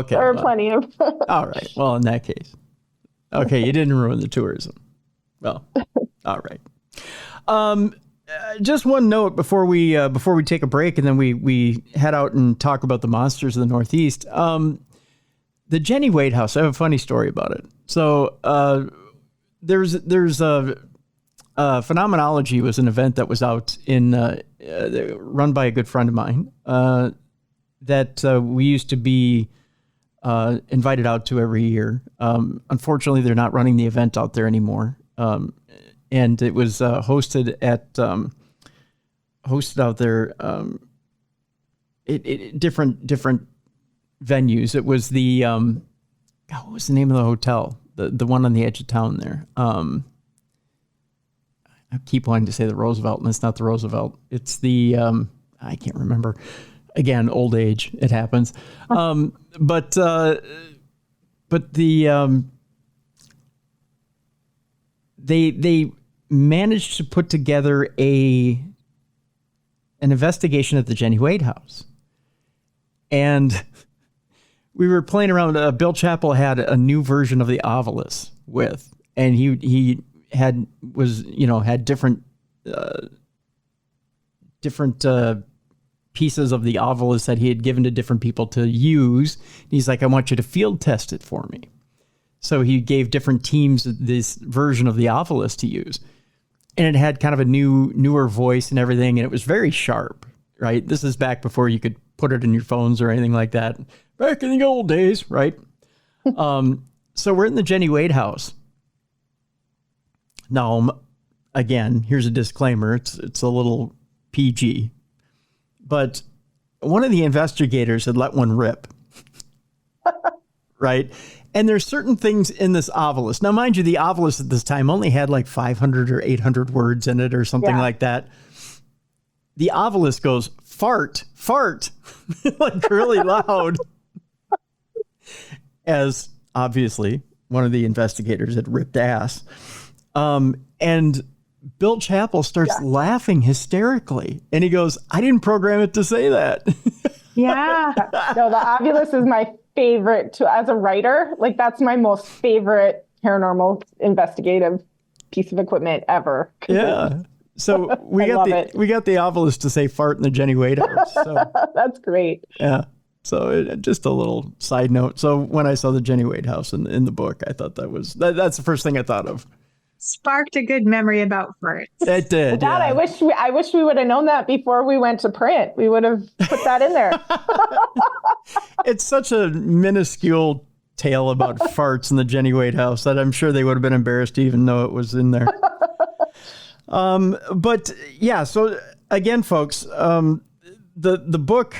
there were plenty of. All right. Well, in that case. Okay, you didn't ruin the tourism. Well, all right. just one note before we take a break, and then we head out and talk about the monsters of the Northeast. The Jenny Wade house. I have a funny story about it. So there's a Phenomenology was an event that was out in run by a good friend of mine that we used to be invited out to every year. Unfortunately, they're not running the event out there anymore. And it was hosted out there different venues. It was the what was the name of the hotel? The one on the edge of town there. I keep wanting to say the Roosevelt, and it's not the Roosevelt. It's the I can't remember. Again, old age, it happens. But the they managed to put together an investigation at the Jenny Wade house, and we were playing around. Bill Chappell had a new version of the Ovilus and he had different pieces of the Ovilus that he had given to different people to use. And he's like, I want you to field test it for me. So he gave different teams this version of the Ovilus to use. And it had kind of a newer voice and everything. And it was very sharp, right? This is back before you could put it in your phones or anything like that. Back in the old days, right? So we're in the Jenny Wade house. Now, again, here's a disclaimer. It's a little PG. But one of the investigators had let one rip. Right? And there's certain things in this Ovilus. Now, mind you, the Ovilus at this time only had like 500 or 800 words in it or something like that. The Ovilus goes, fart, like really loud. As obviously one of the investigators had ripped ass. And Bill Chappell starts laughing hysterically. And he goes, I didn't program it to say that. Yeah. No, the Ovilus is my favorite as a writer. Like, that's my most favorite paranormal investigative piece of equipment ever. Yeah. So we got the Ovilus to say fart in the Jenny Wade house. So. That's great. Yeah. So just a little side note. So when I saw the Jenny Wade house in the book, I thought that's the first thing I thought of. Sparked a good memory about farts. It did. God, I wish we would have known that before we went to print. We would have put that in there. It's such a minuscule tale about farts in the Jenny Wade house that I'm sure they would have been embarrassed to even know it was in there. But yeah, so again, folks, the book,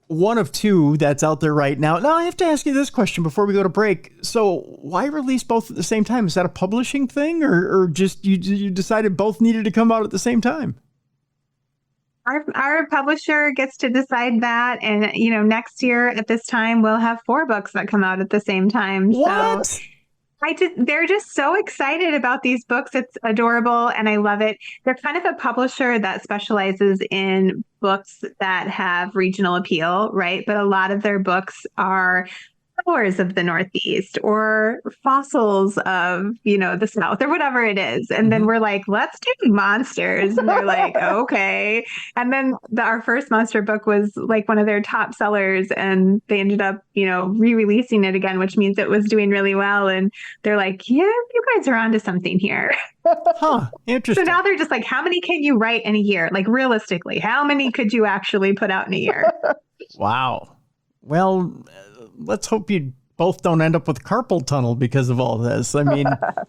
one of two that's out there right now. Now I have to ask you this question before we go to break. So why release both at the same time? Is that a publishing thing or just you decided both needed to come out at the same time? Our publisher gets to decide that. And, next year at this time, we'll have 4 books that come out at the same time. What? So they're just so excited about these books. It's adorable and I love it. They're kind of a publisher that specializes in books that have regional appeal, right? But a lot of their books are flowers of the Northeast or fossils of, the South or whatever it is. And then we're like, let's do monsters. And they're like, okay. And then our first monster book was like one of their top sellers and they ended up, re-releasing it again, which means it was doing really well. And they're like, yeah, you guys are onto something here. Huh. Interesting. So now they're just like, how many can you write in a year? Like realistically, how many could you actually put out in a year? Wow. Well, let's hope you both don't end up with carpal tunnel because of all this. I mean,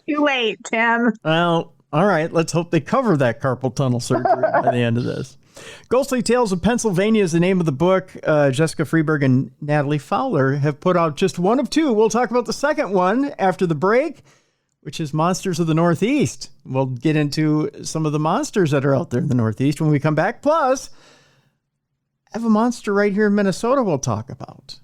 too late, Tim. Well, all right. Let's hope they cover that carpal tunnel surgery by the end of this. Ghostly Tales of Pennsylvania is the name of the book. Jessica Freeburg and Natalie Fowler have put out just one of 2. We'll talk about the second one after the break, which is Monsters of the Northeast. We'll get into some of the monsters that are out there in the Northeast when we come back. Plus, I have a monster right here in Minnesota we'll talk about.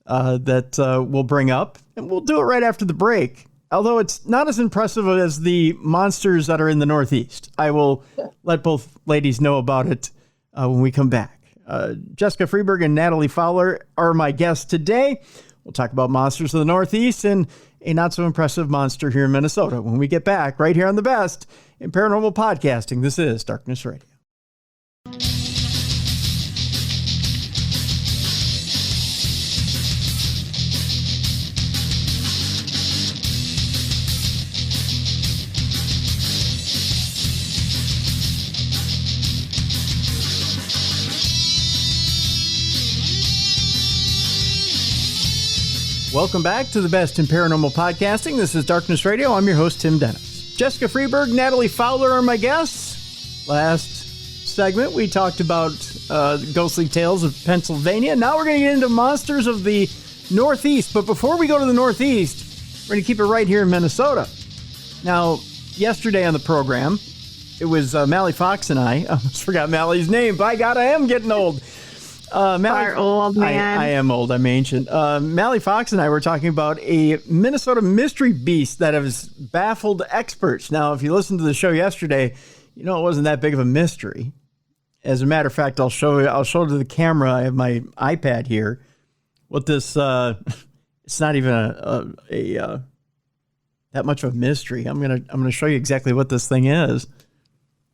That we'll bring up, and we'll do it right after the break. Although it's not as impressive as the monsters that are in the Northeast. I will let both ladies know about it when we come back. Jessica Freeburg and Natalie Fowler are my guests today. We'll talk about Monsters of the Northeast and a not so impressive monster here in Minnesota. When we get back, right here on the best in paranormal podcasting, this is Darkness Radio. Welcome back to the best in paranormal podcasting. This is Darkness Radio. I'm your host, Tim Dennis. Jessica Freeburg, Natalie Fowler are my guests. Last segment, we talked about ghostly tales of Pennsylvania. Now we're going to get into monsters of the Northeast. But before we go to the Northeast, we're going to keep it right here in Minnesota. Now, yesterday on the program, it was Mally Fox and I almost forgot Mally's name. By God, I am getting old. Our old man. I am old. I'm ancient. Mally Fox and I were talking about a Minnesota mystery beast that has baffled experts. Now, if you listened to the show yesterday, you know it wasn't that big of a mystery. As a matter of fact, I'll show to the camera. I have my iPad here. What this? It's not even a that much of a mystery. I'm gonna show you exactly what this thing is.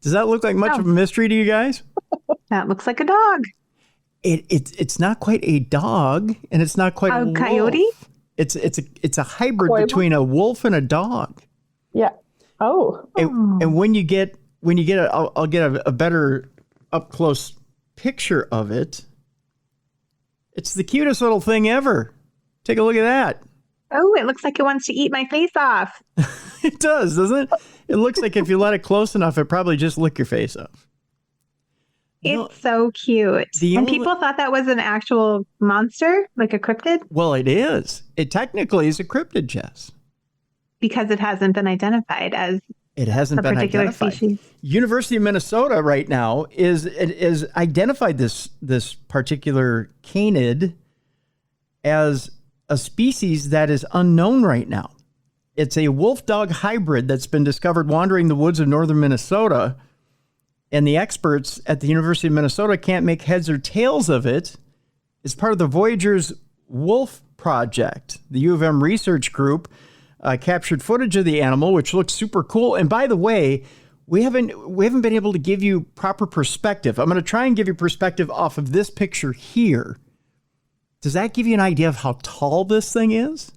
Does that look like much of a mystery to you guys? That looks like a dog. It's not quite a dog, and it's not quite a coyote. Wolf. It's a hybrid between a wolf and a dog. Yeah. Oh. And when you get I'll get a better up close picture of it. It's the cutest little thing ever. Take a look at that. Oh, it looks like it wants to eat my face off. It does, doesn't it? It looks like if you let it close enough, it probably just lick your face off. It's so cute. And people thought that was an actual monster, like a cryptid? Well, it is. It technically is a cryptid, Jess. Because it hasn't been identified as a particular species. University of Minnesota right now is identified this particular canid as a species that is unknown right now. It's a wolf-dog hybrid that's been discovered wandering the woods of northern Minnesota. And the experts at the University of Minnesota can't make heads or tails of it. It's part of the Voyager's Wolf Project. The U of M research group captured footage of the animal, which looks super cool. And by the way, we haven't been able to give you proper perspective. I'm going to try and give you perspective off of this picture here. Does that give you an idea of how tall this thing is?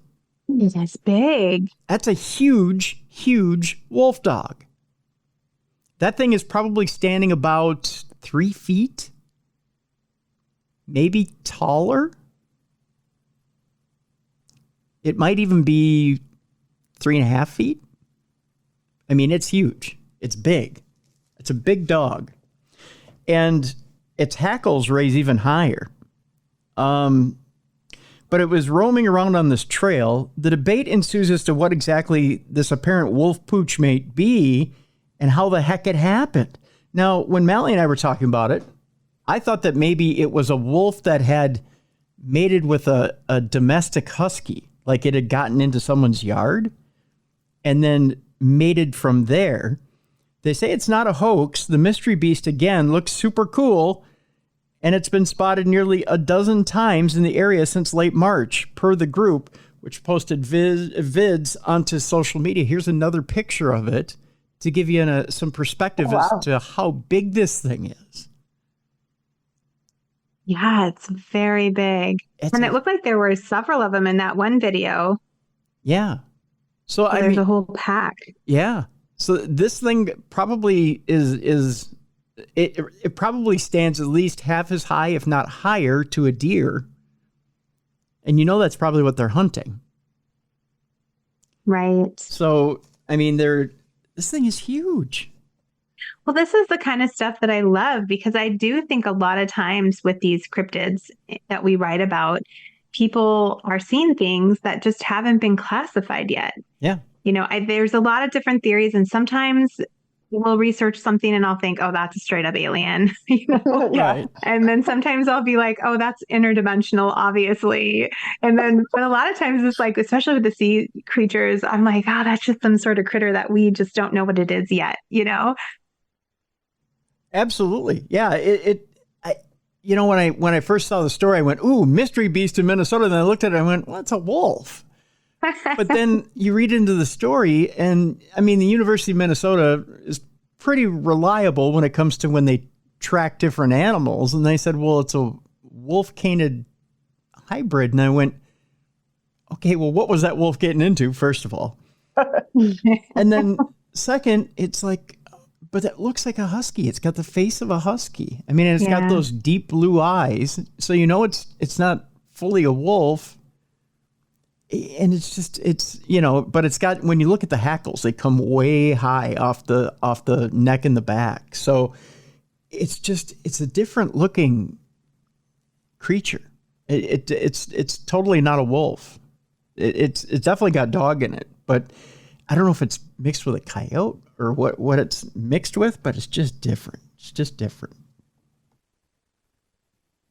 That's big. That's a huge, huge wolf dog. That thing is probably standing about 3 feet, maybe taller. It might even be 3.5 feet. I mean, it's huge. It's big. It's a big dog. And its hackles raise even higher. But it was roaming around on this trail. The debate ensues as to what exactly this apparent wolf pooch may be and how the heck it happened. Now, when Mally and I were talking about it, I thought that maybe it was a wolf that had mated with a domestic husky, like it had gotten into someone's yard and then mated from there. They say it's not a hoax. The mystery beast, again, looks super cool, and it's been spotted nearly a dozen times in the area since late March, per the group, which posted vids onto social media. Here's another picture of it to give you some perspective as to how big this thing is. Yeah, it's very big. It looked like there were several of them in that one video. Yeah. So there's a whole pack. Yeah. So this thing probably it probably stands at least half as high, if not higher, to a deer. And you know that's probably what they're hunting. Right. So, I mean, this thing is huge. Well, this is the kind of stuff that I love, because I do think a lot of times with these cryptids that we write about, people are seeing things that just haven't been classified yet. Yeah. You know, there's a lot of different theories, and sometimes we'll research something and I'll think, oh, that's a straight up alien. You know? Right. And then sometimes I'll be like, oh, that's interdimensional, obviously. And then, but a lot of times it's like, especially with the sea creatures, I'm like, oh, that's just some sort of critter that we just don't know what it is yet, you know? Absolutely. Yeah. You know, when I first saw the story, I went, ooh, mystery beast in Minnesota. And then I looked at it and I went, well, it's a wolf. But then you read into the story, and I mean, the University of Minnesota is pretty reliable when it comes to when they track different animals. And they said, well, it's a wolf-canid hybrid. And I went, okay, well, what was that wolf getting into, first of all? And then second, it's like, but it looks like a husky. It's got the face of a husky. I mean, it's got those deep blue eyes. So, it's not fully a wolf. And it's but it's got, when you look at the hackles, they come way high off the neck and the back. So it's a different looking creature. It's totally not a wolf. It's definitely got dog in it, but I don't know if it's mixed with a coyote or what it's mixed with, but it's just different. It's just different.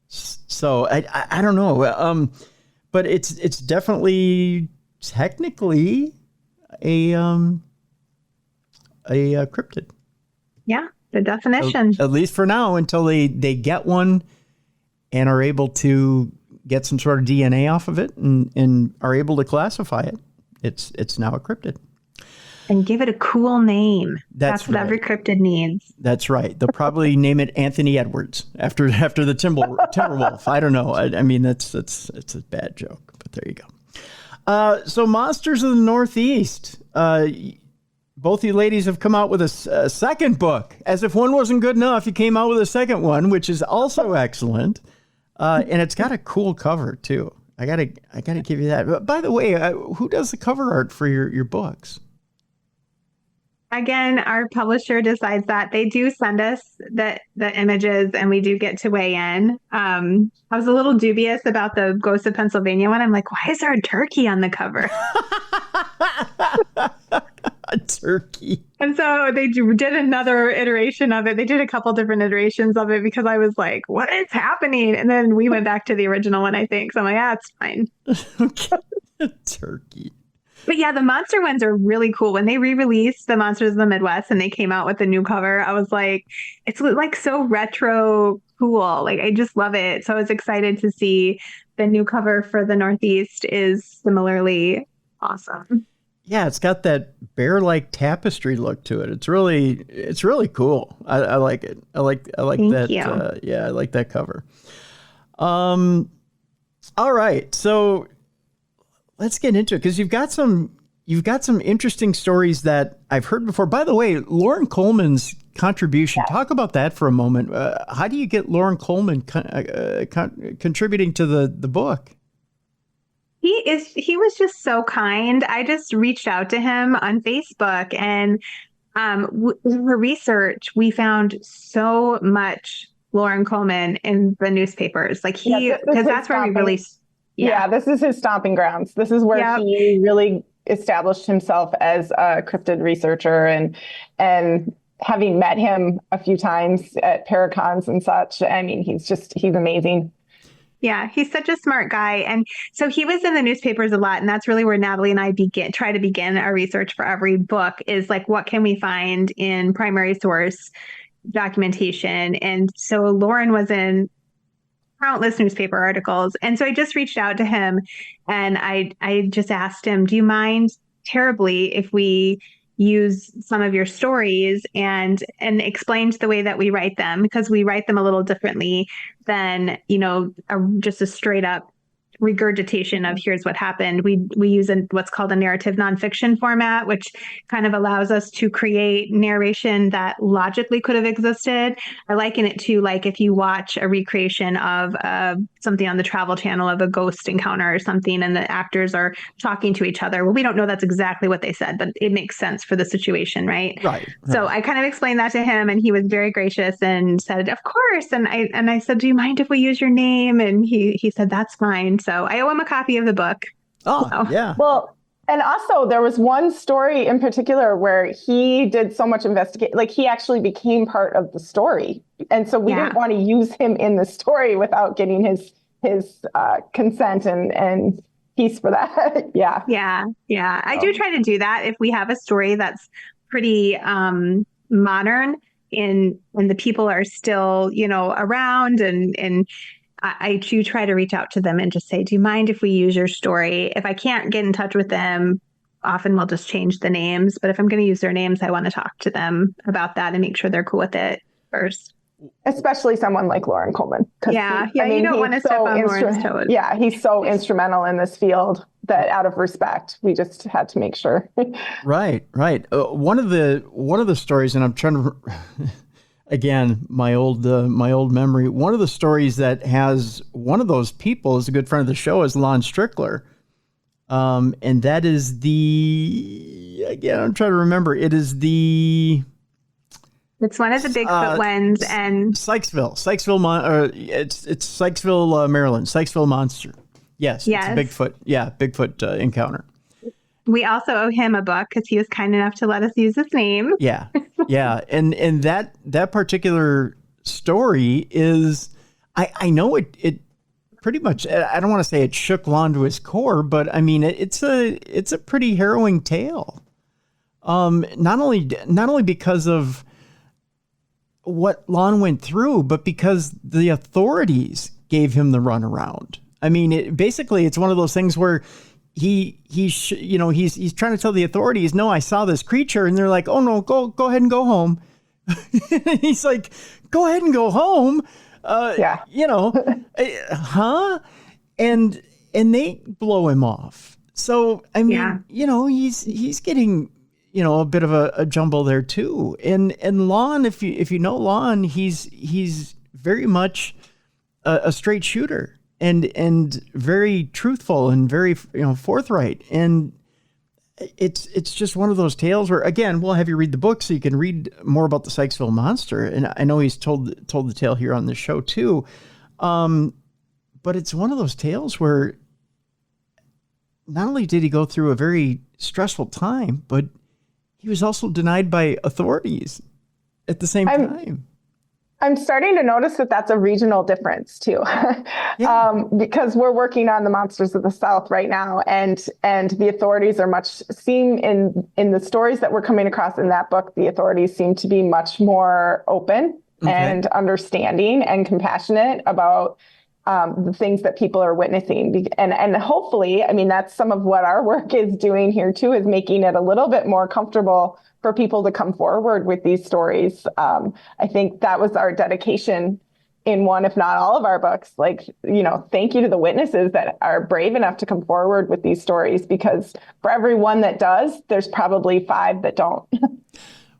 So I don't know. But it's definitely technically a cryptid. Yeah, the definition. At least for now, until they get one and are able to get some sort of DNA off of it and are able to classify it. It's now a cryptid. And give it a cool name. That's what right. every cryptid needs. That's right. They'll probably name it Anthony Edwards after the Timberwolf. I don't know. I mean, it's a bad joke, but there you go. So Monsters of the Northeast. Both you ladies have come out with a second book. As if one wasn't good enough, you came out with a second one, which is also excellent. And it's got a cool cover too. I gotta give you that. But by the way, who does the cover art for your books? Again, our publisher decides that. They do send us the images and we do get to weigh in. I was a little dubious about the Ghost of Pennsylvania one. I'm like, why is there a turkey on the cover? A turkey. And so they did another iteration of it. They did a couple different iterations of it because I was like, what is happening? And then we went back to the original one, I think. So I'm like, it's fine. Okay. A turkey. But yeah, the monster ones are really cool. When they re-released the Monsters of the Midwest and they came out with the new cover, I was like, it's like so retro cool. Like, I just love it. So I was excited to see the new cover for the Northeast is similarly awesome. Yeah, it's got that bear-like tapestry look to it. It's really cool. I like it. I like Thank that. You. I like that cover. All right, so let's get into it because you've got some interesting stories that I've heard before. By the way, Lorencoleman's contribution. Yeah. Talk about that for a moment. How do you get Lorencoleman contributing to the book? He was just so kind. I just reached out to him on Facebook, and in her research, we found so much Lorencoleman in the newspapers. Like because that's where we really. Yeah, this is his stomping grounds. This is where he really established himself as a cryptid researcher, and having met him a few times at Paracons and such, I mean, he's amazing. Yeah, he's such a smart guy. And so he was in the newspapers a lot. And that's really where Natalie and I try to begin our research for every book is like, what can we find in primary source documentation? And so Lauren was in countless newspaper articles. And so I just reached out to him and I just asked him, do you mind terribly if we use some of your stories and explained the way that we write them, because we write them a little differently than, just a straight up regurgitation of here's what happened. We use what's called a narrative nonfiction format, which kind of allows us to create narration that logically could have existed. I liken it to like if you watch a recreation of something on the Travel Channel of a ghost encounter or something, and the actors are talking to each other. Well, we don't know that's exactly what they said, but it makes sense for the situation, right? Right. So I kind of explained that to him, and he was very gracious and said, "Of course." And I said, "Do you mind if we use your name?" And he said, "That's fine." So I owe him a copy of the book. Oh, yeah. Well, and also there was one story in particular where he did so much investigate, like he actually became part of the story. And so we didn't want to use him in the story without getting his consent and piece for that. Yeah. I do try to do that if we have a story that's pretty modern and the people are still, around and I do try to reach out to them and just say, do you mind if we use your story? If I can't get in touch with them, often we'll just change the names. But if I'm going to use their names, I want to talk to them about that and make sure they're cool with it first. Especially someone like Lorencoleman. Yeah, you don't want to step on Lauren's toes. Yeah, he's so instrumental in this field that out of respect, we just had to make sure. Right. One of the stories, and I'm trying to, again, my old memory. One of the stories that has one of those people is a good friend of the show is Lon Strickler, and that is again, I'm trying to remember. It's one of the Bigfoot ones, and Sykesville, it's Sykesville, Maryland, Sykesville Monster. Yes, it's a Bigfoot encounter. We also owe him a book because he was kind enough to let us use his name. Yeah, and that particular story is, I know it pretty much. I don't want to say it shook Lon to his core, but I mean it's a pretty harrowing tale. Not only because of what Lon went through, but because the authorities gave him the runaround. I mean, it's one of those things where he's trying to tell the authorities, no, I saw this creature, and they're like, oh no, go ahead and go home. And he's like, go ahead and go home. Huh? And they blow him off. So I mean, he's getting a bit of a jumble there too. And Lon, if you know Lon, he's very much a straight shooter and very truthful and very forthright. And it's just one of those tales where, again, we'll have you read the book so you can read more about the Sykesville Monster. And I know he's told the tale here on the show too. But it's one of those tales where not only did he go through a very stressful time, but he was also denied by authorities at the same time. I'm starting to notice that that's a regional difference too, because we're working on the Monsters of the South right now, and the authorities are seem in the stories that we're coming across in that book, the authorities seem to be much more open and understanding and compassionate about the things that people are witnessing. And hopefully, I mean, that's some of what our work is doing here too, is making it a little bit more comfortable for people to come forward with these stories. I think that was our dedication in one, if not all of our books. Like, thank you to the witnesses that are brave enough to come forward with these stories, because for every one that does, there's probably 5 that don't.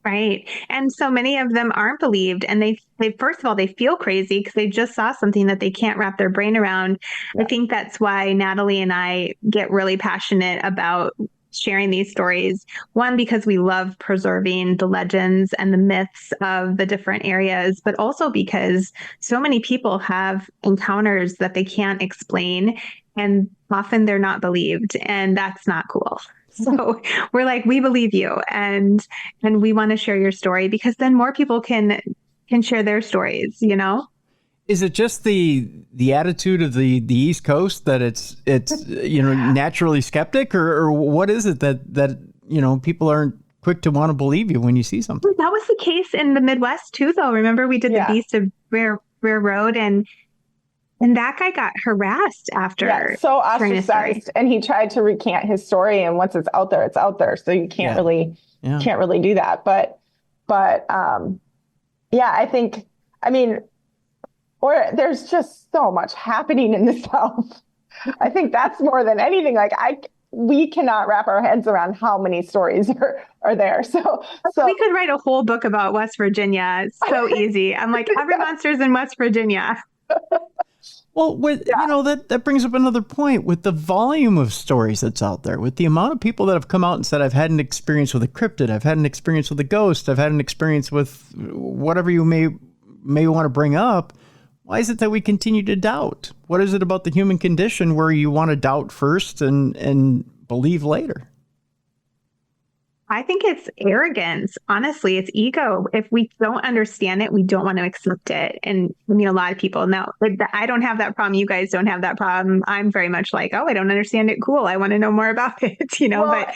Right. And so many of them aren't believed. And they first of all, they feel crazy because they just saw something that they can't wrap their brain around. Yeah. I think that's why Natalie and I get really passionate about sharing these stories. One, because we love preserving the legends and the myths of the different areas, but also because so many people have encounters that they can't explain, and often they're not believed, and that's not cool. So we're like, we believe you, and we want to share your story, because then more people can share their stories, Is it just the attitude of the East Coast that it's naturally skeptic, or what is it that people aren't quick to want to believe you when you see something? That was the case in the Midwest too, though. Remember, we did the Beast of Rare Road, and that guy got harassed after. So ostracized, and he tried to recant his story. And once it's out there, it's out there. So you can't really do that. But I think, or there's just so much happening in the South. I think that's more than anything. Like we cannot wrap our heads around how many stories are there. So we could write a whole book about West Virginia. It's so easy. I'm like, every monster's in West Virginia. Well, that brings up another point with the volume of stories that's out there, with the amount of people that have come out and said, I've had an experience with a cryptid, I've had an experience with a ghost, I've had an experience with whatever you may want to bring up. Why is it that we continue to doubt? What is it about the human condition where you want to doubt first and believe later? I think it's arrogance. Honestly, it's ego. If we don't understand it, we don't want to accept it. And a lot of people know. I don't have that problem. You guys don't have that problem. I'm very much like, I don't understand it. Cool. I want to know more about it. But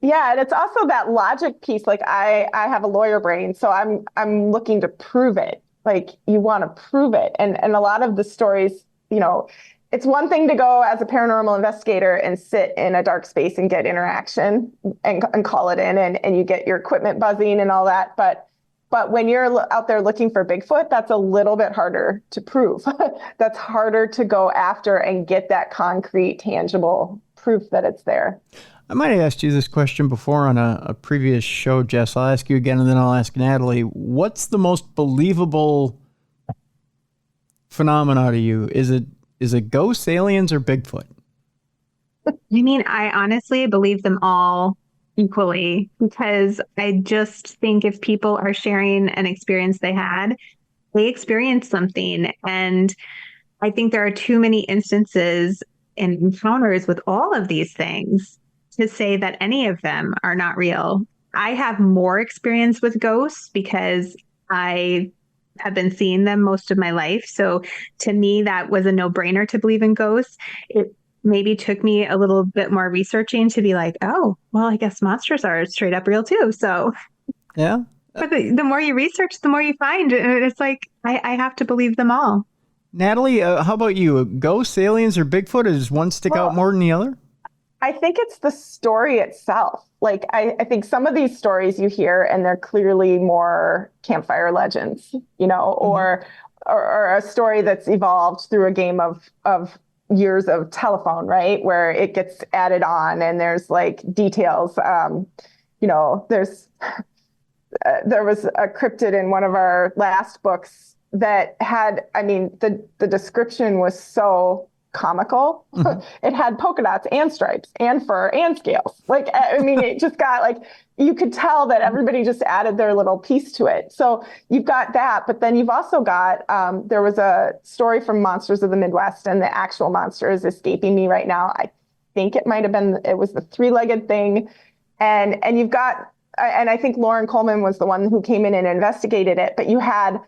yeah, and it's also that logic piece. Like I have a lawyer brain, so I'm looking to prove it. like you want to prove it. And a lot of the stories, it's one thing to go as a paranormal investigator and sit in a dark space and get interaction and call it in, and you get your equipment buzzing and all that. But when you're out there looking for Bigfoot, that's a little bit harder to prove. That's harder to go after and get that concrete, tangible proof that it's there. I might have asked you this question before on a previous show, Jess. I'll ask you again, and then I'll ask Natalie. What's the most believable phenomena to you? Is it ghosts, aliens, or Bigfoot? I mean, I honestly believe them all equally, because I just think if people are sharing an experience they had, they experienced something. And I think there are too many instances and encounters with all of these things to say that any of them are not real. I have more experience with ghosts because I have been seeing them most of my life. So to me, that was a no-brainer to believe in ghosts. It maybe took me a little bit more researching to be like, oh, well, I guess monsters are straight up real too. So yeah. But the more you research, the more you find. And it's like, I have to believe them all. Natalie, how about you? Ghosts, aliens, or Bigfoot? Does one stick out more than the other? I think it's the story itself. Like, I think some of these stories you hear, and they're clearly more campfire legends, or a story that's evolved through a game of years of telephone, right? Where it gets added on and there's like details. There was a cryptid in one of our last books that had, the description was so comical. Mm-hmm. It had polka dots and stripes and fur and scales. It just got like, you could tell that everybody just added their little piece to it. So you've got that, but then you've also got, there was a story from Monsters of the Midwest, and the actual monster is escaping me right now. I think it was the three-legged thing. And you've got, and I think Lorencoleman was the one who came in and investigated it, but you had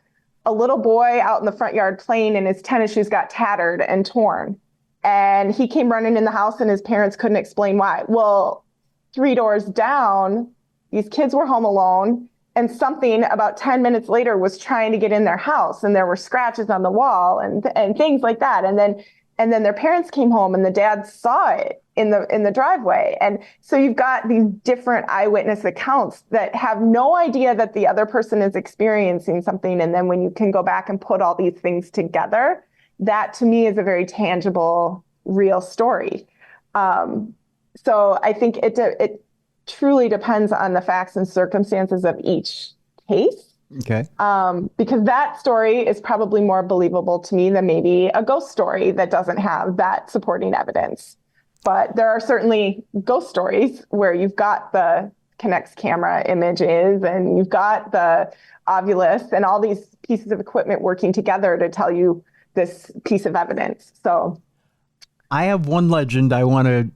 a little boy out in the front yard playing, and his tennis shoes got tattered and torn. And he came running in the house, and his parents couldn't explain why. Well, 3 doors down, these kids were home alone, and something about 10 minutes later was trying to get in their house, and there were scratches on the wall and things like that. And then their parents came home, and the dad saw it in the driveway. And so you've got these different eyewitness accounts that have no idea that the other person is experiencing something. And then when you can go back and put all these things together, that to me is a very tangible, real story. So I think it truly depends on the facts and circumstances of each case. Okay. Because that story is probably more believable to me than maybe a ghost story that doesn't have that supporting evidence. But there are certainly ghost stories where you've got the Kinect camera images, and you've got the Ovilus and all these pieces of equipment working together to tell you this piece of evidence. So I have one legend I want to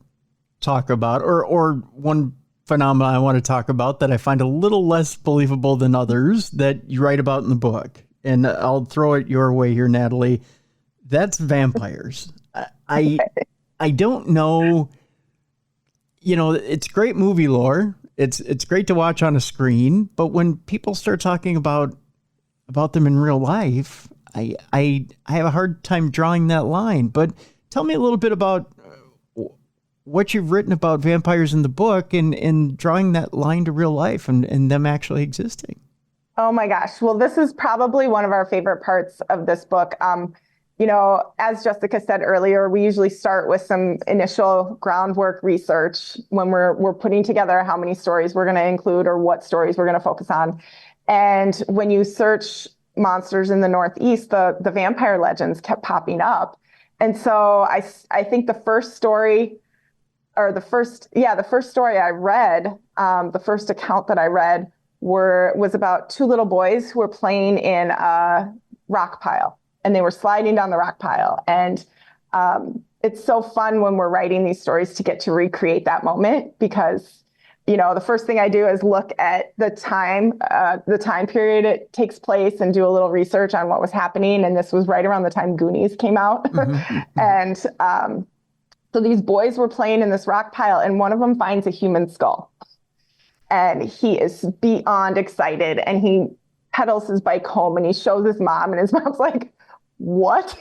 talk about, or one phenomena I want to talk about that I find a little less believable than others that you write about in the book. And I'll throw it your way here, Natalie. That's vampires. I don't know, it's great movie lore. It's great to watch on a screen, but when people start talking about them in real life, I have a hard time drawing that line. But tell me a little bit about what you've written about vampires in the book and drawing that line to real life and them actually existing. Oh my gosh. Well, this is probably one of our favorite parts of this book. As Jessica said earlier, we usually start with some initial groundwork research when we're putting together how many stories we're going to include or what stories we're going to focus on. And when you search monsters in the Northeast, the vampire legends kept popping up. And so I think the first story I read, the first account that I read was about 2 little boys who were playing in a rock pile. And they were sliding down the rock pile. And it's so fun when we're writing these stories to get to recreate that moment, because, the first thing I do is look at the time period it takes place and do a little research on what was happening. And this was right around the time Goonies came out. Mm-hmm. And so these boys were playing in this rock pile, and one of them finds a human skull. And he is beyond excited, and he pedals his bike home and he shows his mom, and his mom's like, what?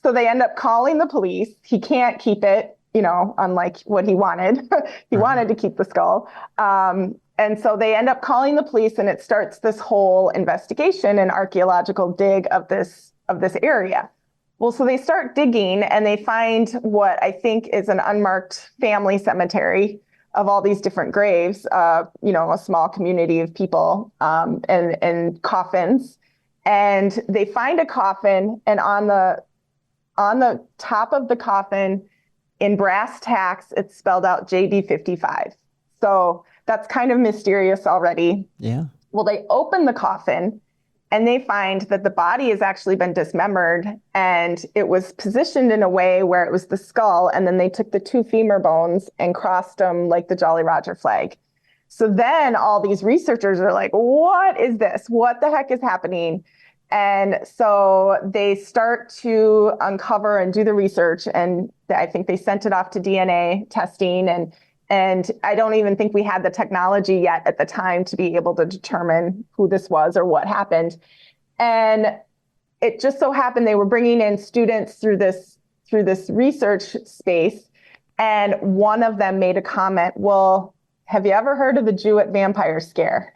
So they end up calling the police. He can't keep it, unlike what he wanted. He wanted to keep the skull. And so they end up calling the police, and it starts this whole investigation and archaeological dig of this area. Well, so they start digging and they find what I think is an unmarked family cemetery of all these different graves, a small community of people, and coffins. And they find a coffin, and on the top of the coffin in brass tacks, it's spelled out JD55. So that's kind of mysterious already. Yeah. Well, they open the coffin and they find that the body has actually been dismembered, and it was positioned in a way where it was the skull, and then they took the 2 femur bones and crossed them like the Jolly Roger flag. So then all these researchers are like, what is this? What the heck is happening? And so they start to uncover and do the research, and I think they sent it off to DNA testing, and I don't even think we had the technology yet at the time to be able to determine who this was or what happened. And it just so happened they were bringing in students through this research space, and one of them made a comment, well, have you ever heard of the Jewett vampire scare?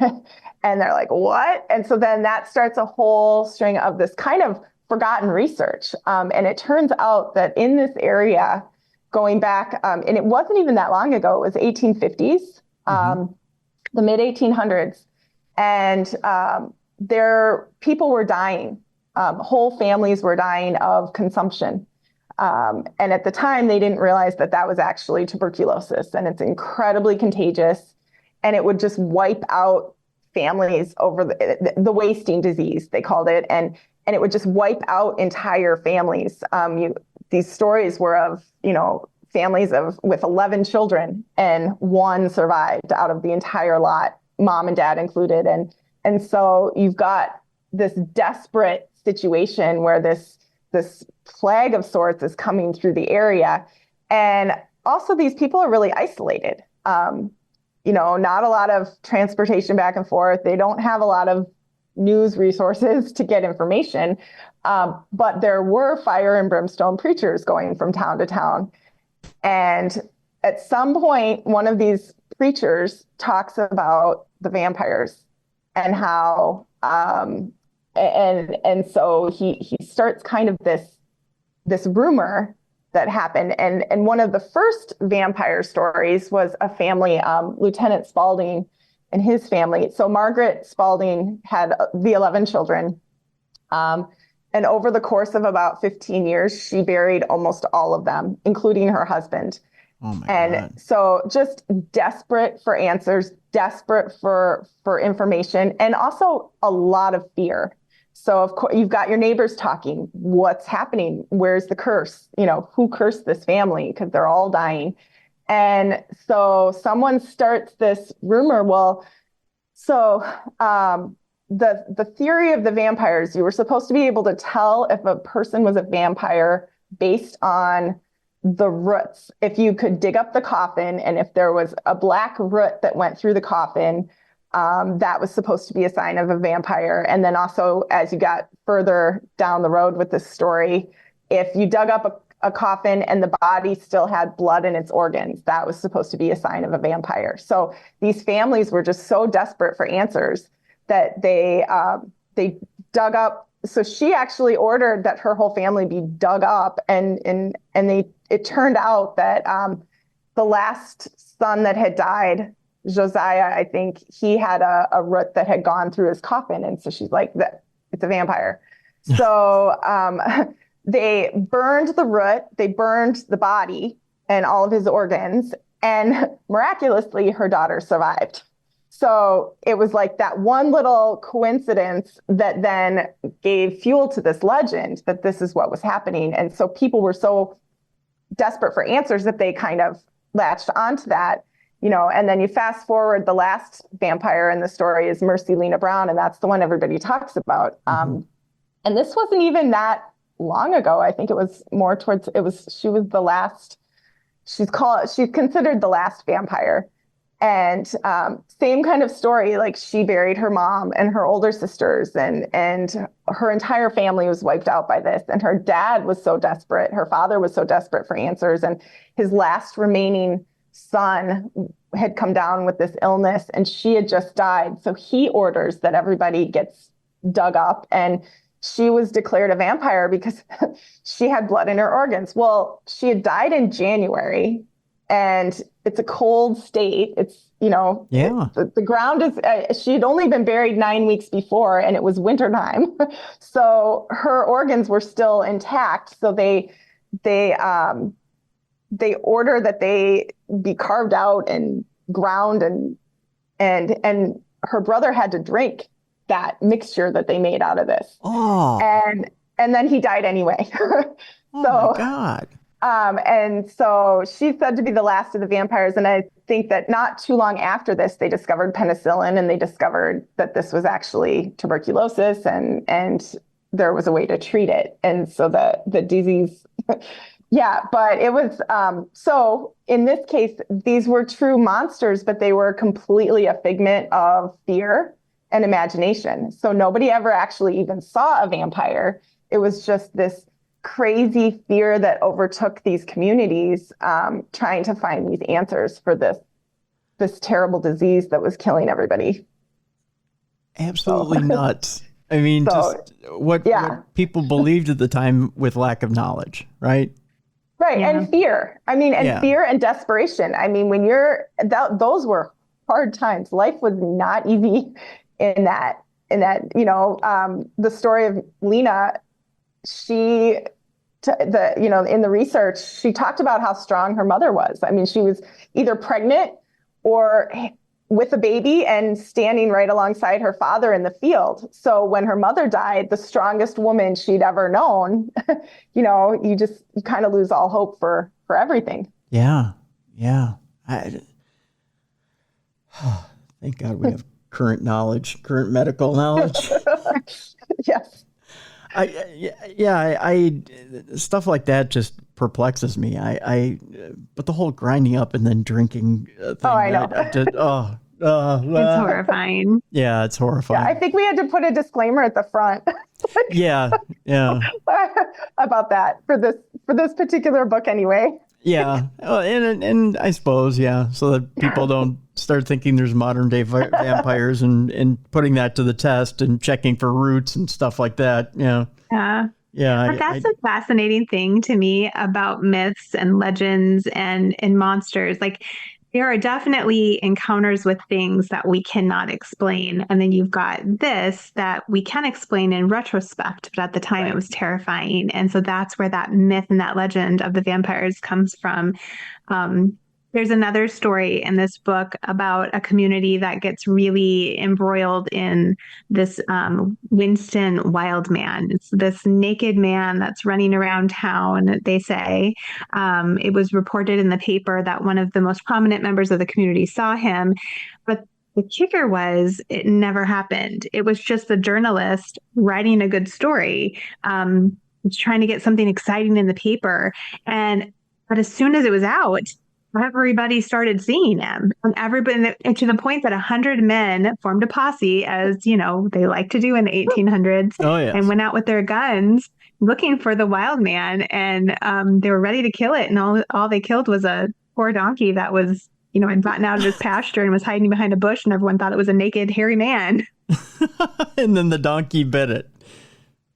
And they're like, what? And so then that starts a whole string of this kind of forgotten research. And it turns out that in this area, going back, and it wasn't even that long ago, it was 1850s, the mid 1800s. And people were dying. Whole families were dying of consumption. And at the time, they didn't realize that that was actually tuberculosis, and it's incredibly contagious, and it would just wipe out families over the wasting disease, they called it. And it would just wipe out entire families. These stories were of, families with 11 children, and 1 survived out of the entire lot, mom and dad included. And so you've got this desperate situation where this plague of sorts is coming through the area. And also these people are really isolated. Not a lot of transportation back and forth. They don't have a lot of news resources to get information. But there were fire and brimstone preachers going from town to town. And at some point, one of these preachers talks about the vampires and how, and so he starts kind of this rumor that happened. And one of the first vampire stories was a family, Lieutenant Spaulding and his family. So Margaret Spaulding had the 11 children. And over the course of about 15 years, she buried almost all of them, including her husband. Oh my and God. So just desperate for answers, desperate for information, and also a lot of fear. So of course you've got your neighbors talking, what's happening? Where's the curse? Who cursed this family? Because they're all dying. And so someone starts this rumor. Well, so the theory of the vampires, you were supposed to be able to tell if a person was a vampire based on the roots. If you could dig up the coffin, and if there was a black root that went through the coffin, that was supposed to be a sign of a vampire. And then also, as you got further down the road with this story, if you dug up a coffin and the body still had blood in its organs, that was supposed to be a sign of a vampire. So these families were just so desperate for answers that they dug up. So she actually ordered that her whole family be dug up, and it turned out that the last son that had died, Josiah, I think, he had a root that had gone through his coffin. And so she's like, it's a vampire. So they burned the root, they burned the body and all of his organs, and miraculously, her daughter survived. So it was like that one little coincidence that then gave fuel to this legend that this is what was happening. And so people were so desperate for answers that they kind of latched onto that. And then you fast forward, the last vampire in the story is Mercy Lena Brown, and that's the one everybody talks about. And this wasn't even that long ago. I think it was more she was the last, she's considered the last vampire. And same kind of story, like she buried her mom and her older sisters, and her entire family was wiped out by this. And her dad was so desperate. Her father was so desperate for answers. And his last remaining son had come down with this illness, and she had just died. So he orders that everybody gets dug up, and she was declared a vampire because she had blood in her organs. Well, she had died in January, and it's a cold state. It's, the ground is, she had only been buried 9 weeks before, and it was wintertime. So her organs were still intact. So they order that they be carved out and ground, and her brother had to drink that mixture that they made out of this. Oh. And then he died anyway. Oh my God. And so she's said to be the last of the vampires. And I think that not too long after this, they discovered penicillin, and they discovered that this was actually tuberculosis, and there was a way to treat it. And so the disease, yeah, but it was, so in this case, these were true monsters, but they were completely a figment of fear and imagination. So nobody ever actually even saw a vampire. It was just this crazy fear that overtook these communities, trying to find these answers for this terrible disease that was killing everybody. Absolutely nuts. I mean, just what people believed at the time with lack of knowledge, right? Right. Yeah. And fear. I mean, and fear and desperation. I mean, when those were hard times. Life was not easy in that, the story of Lena, in the research, she talked about how strong her mother was. I mean, she was either pregnant or with a baby and standing right alongside her father in the field. So when her mother died, the strongest woman she'd ever known, you kind of lose all hope for everything. Yeah. Yeah. Thank God we have current medical knowledge. Yes. Stuff like that just perplexes me. But the whole grinding up and then drinking thing. Oh, I know. It's horrifying. Yeah, it's horrifying. Yeah, I think we had to put a disclaimer at the front. Yeah. About that for this particular book, anyway. Yeah, and I suppose so that people don't start thinking there's modern day vampires and putting that to the test and checking for roots and stuff like that. Yeah. But that's the fascinating thing to me about myths and legends and monsters. Like, there are definitely encounters with things that we cannot explain. And then you've got this that we can explain in retrospect, but at the time it was terrifying. And so that's where that myth and that legend of the vampires comes from. There's another story in this book about a community that gets really embroiled in this Winston wild man. It's this naked man that's running around town, they say. It was reported in the paper that one of the most prominent members of the community saw him. But the kicker was it never happened. It was just the journalist writing a good story, trying to get something exciting in the paper. But as soon as it was out, everybody started seeing him, and to the point that 100 men formed a posse, as they like to do in the 1800s. Oh, yes. And went out with their guns looking for the wild man, and they were ready to kill it. And all they killed was a poor donkey that was, had gotten out of his pasture and was hiding behind a bush, and everyone thought it was a naked, hairy man. And then the donkey bit it.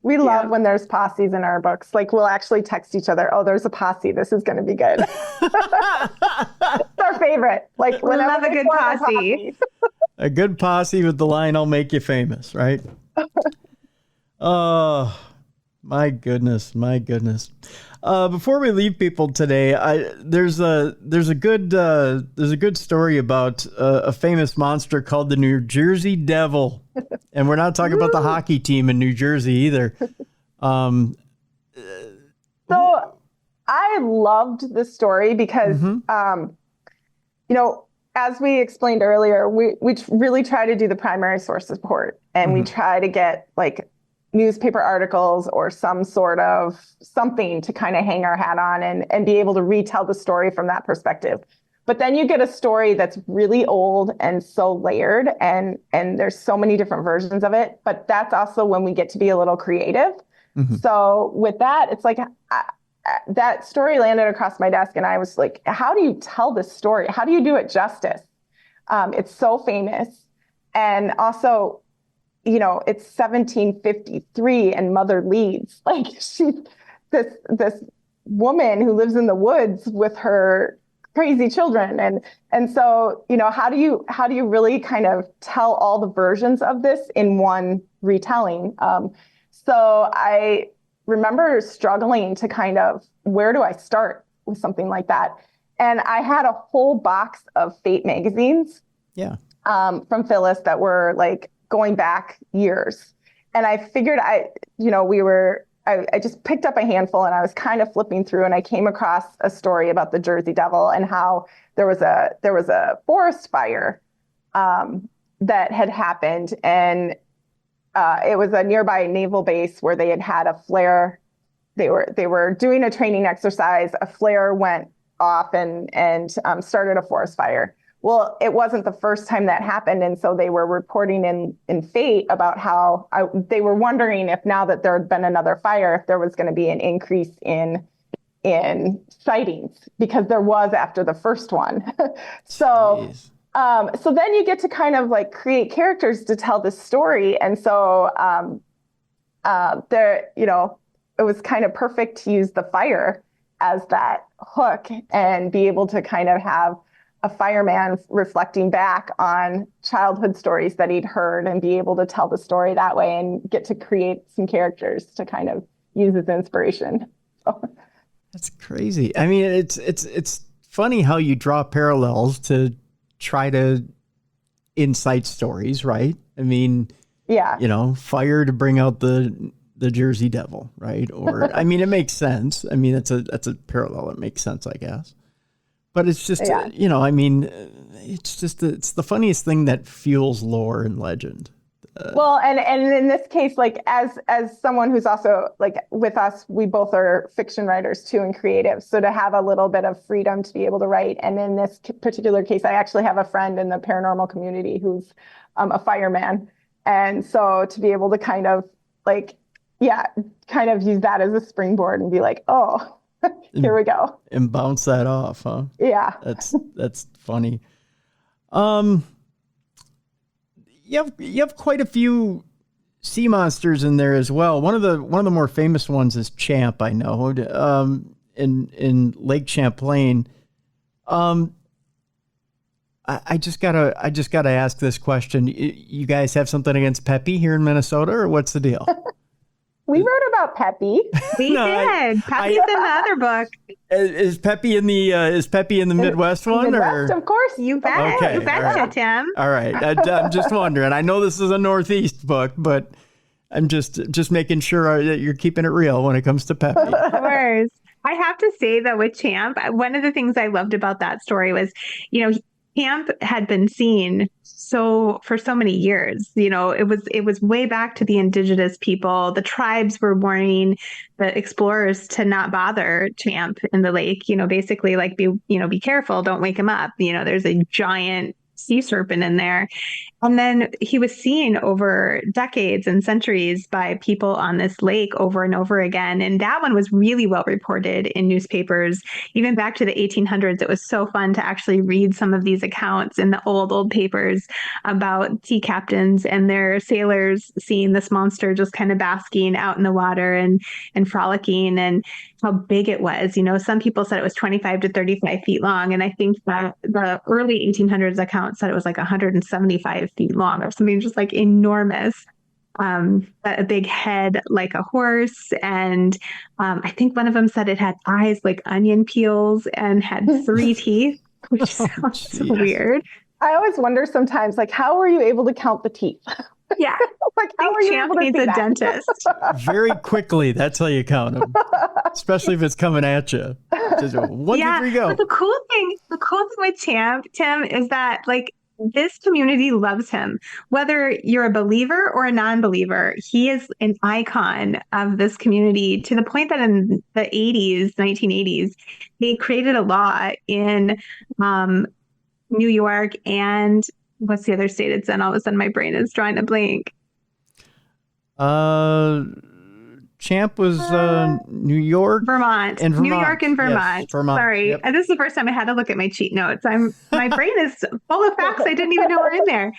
We love when there's posses in our books. Like, we'll actually text each other, "Oh, there's a posse. This is going to be good." It's our favorite. Like, we love a good posse. A good posse with the line, "I'll make you famous," right? Oh, my goodness. Before we leave people today, there's a good story about a famous monster called the New Jersey Devil, and we're not talking about the hockey team in New Jersey either. So I loved this story because, as we explained earlier, we really try to do the primary source support, and we try to get newspaper articles or some sort of something to kind of hang our hat on and be able to retell the story from that perspective. But then you get a story that's really old and so layered, and there's so many different versions of it. But that's also when we get to be a little creative. Mm-hmm. So with that, it's like that story landed across my desk, and I was like, how do you tell this story? How do you do it justice? It's so famous. And also, you know, it's 1753 and mother leads. Like, she's this woman who lives in the woods with her crazy children. And so, you know, how do you really kind of tell all the versions of this in one retelling? So I remember struggling to kind of, where do I start with something like that? And I had a whole box of Fate magazines. Yeah. From Phyllis that were like going back years. And I figured I just picked up a handful, and I was kind of flipping through, and I came across a story about the Jersey Devil and how there was a forest fire that had happened. And it was a nearby naval base where they had a flare. They were doing a training exercise. A flare went off and started a forest fire. Well, it wasn't the first time that happened. And so they were reporting in Fate about how they were wondering if, now that there had been another fire, if there was going to be an increase in sightings, because there was after the first one. So then you get to kind of like create characters to tell this story. And so there, you know, it was kind of perfect to use the fire as that hook and be able to kind of have a fireman reflecting back on childhood stories that he'd heard and be able to tell the story that way and get to create some characters to kind of use as inspiration. So. That's crazy. I mean, it's funny how you draw parallels to try to incite stories, right? I mean, yeah, you know, fire to bring out the Jersey Devil, right? Or, I mean, it makes sense. I mean, that's a parallel that makes sense, I guess. But it's just, you know, I mean, it's the funniest thing that fuels lore and legend. Well, and in this case, like as someone who's also like with us, we both are fiction writers too and creative. So to have a little bit of freedom to be able to write. And in this particular case, I actually have a friend in the paranormal community who's a fireman. And so to be able to kind of like, kind of use that as a springboard and be like, oh, here we go. And bounce that off, huh? Yeah. That's funny. You have quite a few sea monsters in there as well. One of the more famous ones is Champ, I know, in Lake Champlain. I just gotta ask this question. You guys have something against Peppy here in Minnesota, or what's the deal? We wrote about Peppy. We did. Peppy's in the other book. Is Peppy in the Midwest one? Midwest, of course. You bet. Okay, you betcha, right. Tim. All right. I'm just wondering. I know this is a Northeast book, but I'm just making sure that you're keeping it real when it comes to Peppy. Of course. I have to say that with Champ, one of the things I loved about that story was, you know, Champ had been seen for so many years. You know, it was way back to the indigenous people. The tribes were warning the explorers to not bother Champ in the lake. You know, basically like be careful, don't wake him up. You know, there's a giant sea serpent in there. And then he was seen over decades and centuries by people on this lake over and over again. And that one was really well reported in newspapers, even back to the 1800s. It was so fun to actually read some of these accounts in the old papers about sea captains and their sailors seeing this monster just kind of basking out in the water and frolicking, and how big it was. You know, some people said it was 25 to 35 feet long. And I think that the early 1800s account said it was like 175 feet long or something just like enormous. A big head like a horse. And I think one of them said it had eyes like onion peels and had 3 teeth, which sounds weird. I always wonder sometimes, like, how were you able to count the teeth? Yeah. Like, how are you Champ able to needs see a that? dentist. Very quickly, that's how you count them. Especially if it's coming at you. Just 1, 2, 3, go. But the cool thing with Champ, Tim, is that like this community loves him. Whether you're a believer or a non-believer, he is an icon of this community, to the point that in the 1980s, they created a law in New York and what's the other state it's in? All of a sudden, my brain is drawing a blank. Champ was New York, Vermont. New York and Vermont. Yes, Vermont. Sorry, Yep. this is the first time I had to look at my cheat notes. My brain is full of facts I didn't even know were in there.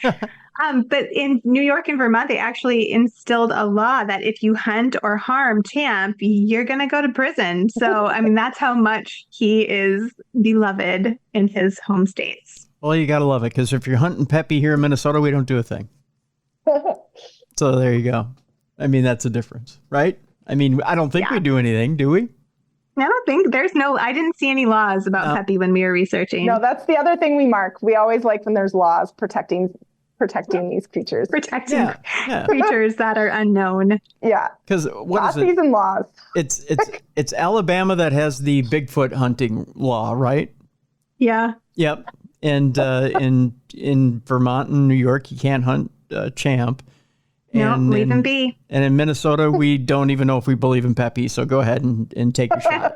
But in New York and Vermont, they actually instilled a law that if you hunt or harm Champ, you're going to go to prison. So, I mean, that's how much he is beloved in his home states. Well, you got to love it, because if you're hunting Peppy here in Minnesota, we don't do a thing. So there you go. I mean, that's a difference, right? I mean, I don't think we do anything, do we? I don't think I didn't see any laws about Peppy when we were researching. No, that's the other thing we mark. We always like when there's laws protecting these creatures. Protecting creatures that are unknown. Yeah. Because what is it? And laws. It's Alabama that has the Bigfoot hunting law, right? Yeah. Yep. And in Vermont and New York, you can't hunt Champ. No, leave him be. And in Minnesota, we don't even know if we believe in Peppy. So go ahead and take your shot.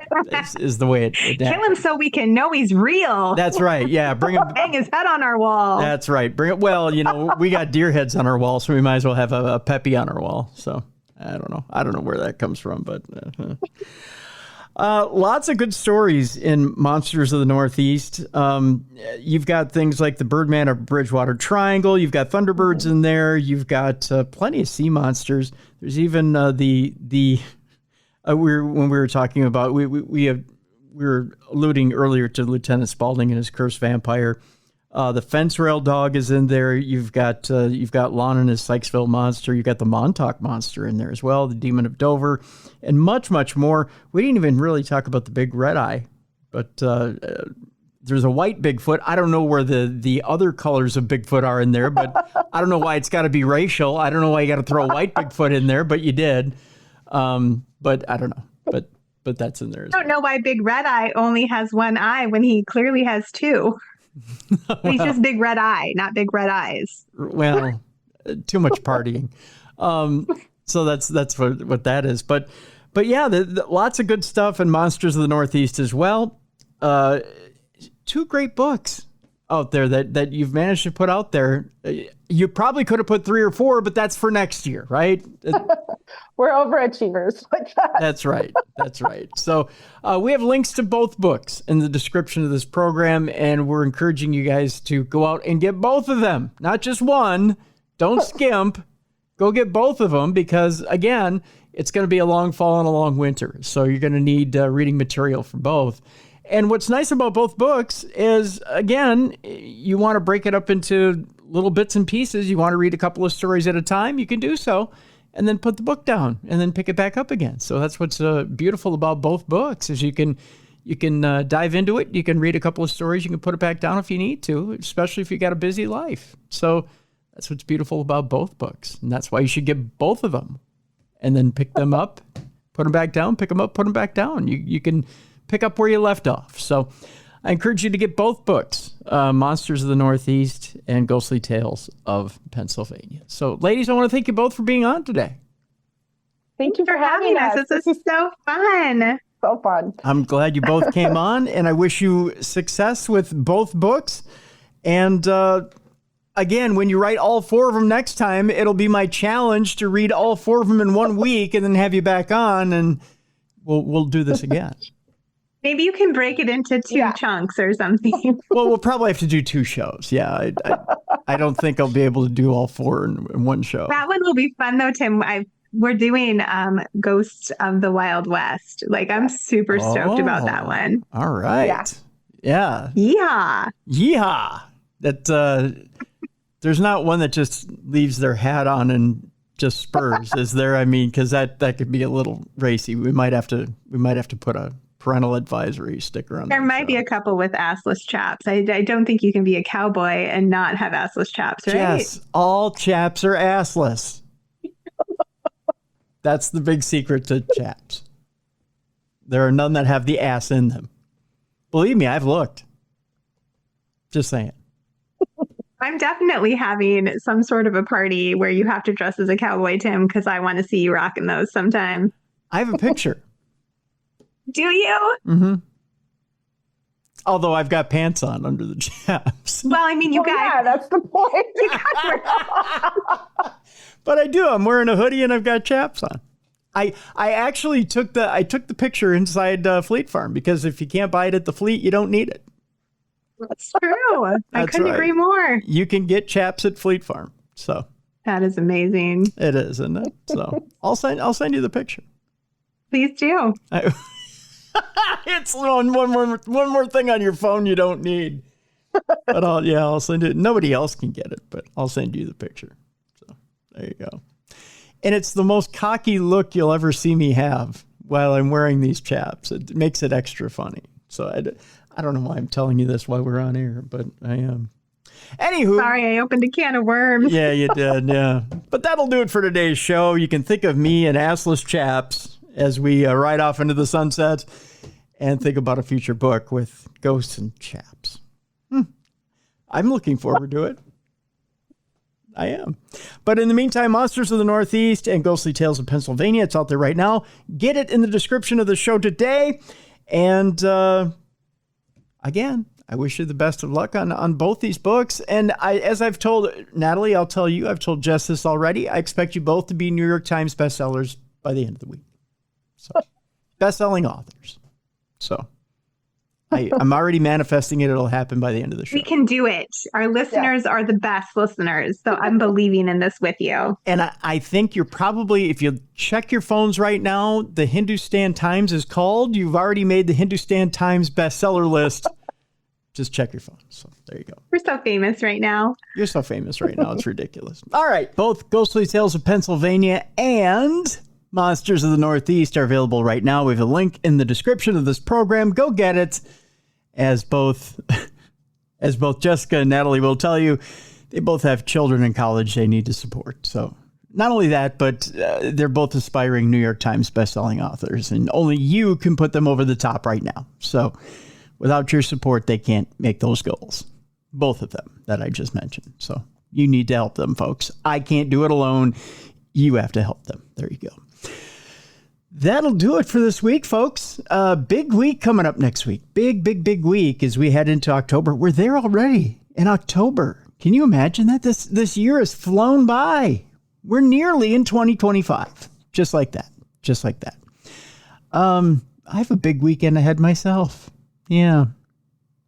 Is the way it kill him so we can know he's real. That's right. Yeah, bring him. Hang his head on our wall. That's right. Bring it. Well, we got deer heads on our wall, so we might as well have a Peppy on our wall. So I don't know. I don't know where that comes from, but. Lots of good stories in Monsters of the Northeast. You've got things like the Birdman of Bridgewater Triangle. You've got Thunderbirds in there. You've got plenty of sea monsters. There's even when we were talking about we were alluding earlier to Lieutenant Spaulding and his cursed vampire. The fence rail dog is in there. You've got Lon and his Sykesvillemonster. You've got the Montauk monster in there as well, the Demon of Dover, and much, much more. We didn't even really talk about the big red eye, but there's a white Bigfoot. I don't know where the other colors of Bigfoot are in there, but I don't know why it's got to be racial. I don't know why you got to throw a white Bigfoot in there, but you did. But I don't know. But that's in there. I don't know why Big Red Eye only has one eye when he clearly has two. He's just Big Red Eye, not Big Red Eyes. Well, too much partying. So that's what that is. But yeah, lots of good stuff in Monsters of the Northeast as well. Two great books out there that you've managed to put out there. You probably could have put 3 or 4, but that's for next year, right? We're overachievers like that. That's right. That's right. So we have links to both books in the description of this program, and we're encouraging you guys to go out and get both of them, not just one. Don't skimp. Go get both of them, because, again, it's going to be a long fall and a long winter. So you're going to need reading material for both. And what's nice about both books is, again, you want to break it up into little bits and pieces. You want to read a couple of stories at a time, you can do so, and then put the book down and then pick it back up again. So that's what's beautiful about both books, is you can dive into it. You can read a couple of stories. You can put it back down if you need to, especially if you got a busy life. So that's what's beautiful about both books. And that's why you should get both of them and then pick them up, put them back down, pick them up, put them back down. You can pick up where you left off. So I encourage you to get both books, Monsters of the Northeast and Ghostly Tales of Pennsylvania. So, ladies, I want to thank you both for being on today. Thank you for having us. This is so fun. So fun. I'm glad you both came on, and I wish you success with both books. And again, when you write all 4 of them next time, it'll be my challenge to read all 4 of them in 1 week and then have you back on, and we'll do this again. Maybe you can break it into 2 chunks or something. Well, we'll probably have to do 2 shows. Yeah, I don't think I'll be able to do all 4 in one show. That one will be fun, though, Tim. We're doing Ghosts of the Wild West. Like, I'm super stoked about that one. All right. Yeah. Yeehaw. That there's not one that just leaves their hat on and just spurs, is there? I mean, because that could be a little racy. We might have to put a parental advisory sticker on. There might be a couple with assless chaps. I don't think you can be a cowboy and not have assless chaps, right? Yes, all chaps are assless. That's the big secret to chaps. There are none that have the ass in them. Believe me, I've looked. Just saying. I'm definitely having some sort of a party where you have to dress as a cowboy, Tim, because I want to see you rocking those sometime. I have a picture. Do you? Mm-hmm. Although I've got pants on under the chaps. Well, I mean, you guys. Yeah, that's the point. You guys But I do. I'm wearing a hoodie and I've got chaps on. I actually took the picture inside Fleet Farm because if you can't buy it at the Fleet, you don't need it. That's true. I That's couldn't right. agree more. You can get chaps at Fleet Farm. So That is amazing. it is, isn't it? So I'll send you the picture. Please do. It's one more thing on your phone you don't need. But I'll send it. Nobody else can get it, but I'll send you the picture. So there you go. And it's the most cocky look you'll ever see me have while I'm wearing these chaps. It makes it extra funny. So I don't know why I'm telling you this while we're on air, but I am. Anywho. Sorry, I opened a can of worms. Yeah, you did. Yeah. But that'll do it for today's show. You can think of me in assless chaps as we ride off into the sunset and think about a future book with ghosts and chaps. I'm looking forward to it. I am. But in the meantime, Monsters of the Northeast and Ghostly Tales of Pennsylvania, it's out there right now. Get it in the description of the show today. And again, I wish you the best of luck on both these books. And as I've told Natalie, I'll tell you, I've told Jess this already. I expect you both to be New York Times bestsellers by the end of the week. So, best-selling authors. So, I'm already manifesting it. It'll happen by the end of the show. We can do it. Our listeners are the best listeners. So I'm believing in this with you. And I think you're probably, if you check your phones right now, the Hindustan Times is called. You've already made the Hindustan Times bestseller list. Just check your phone. So there you go. We're so famous right now. You're so famous right now. It's ridiculous. All right. Both Ghostly Tales of Pennsylvania and Monsters of the Northeast are available right now. We have a link in the description of this program. Go get it. As both Jessica and Natalie will tell you, they both have children in college they need to support. So not only that, but they're both aspiring New York Times bestselling authors, and only you can put them over the top right now. So without your support, they can't make those goals. Both of them that I just mentioned. So you need to help them, folks. I can't do it alone. You have to help them. There you go. That'll do it for this week, folks. Big week coming up next week. Big week as we head into October. We're there already in October. Can you imagine that? This year has flown by. We're nearly in 2025. Just like that. I have a big weekend ahead myself. Yeah.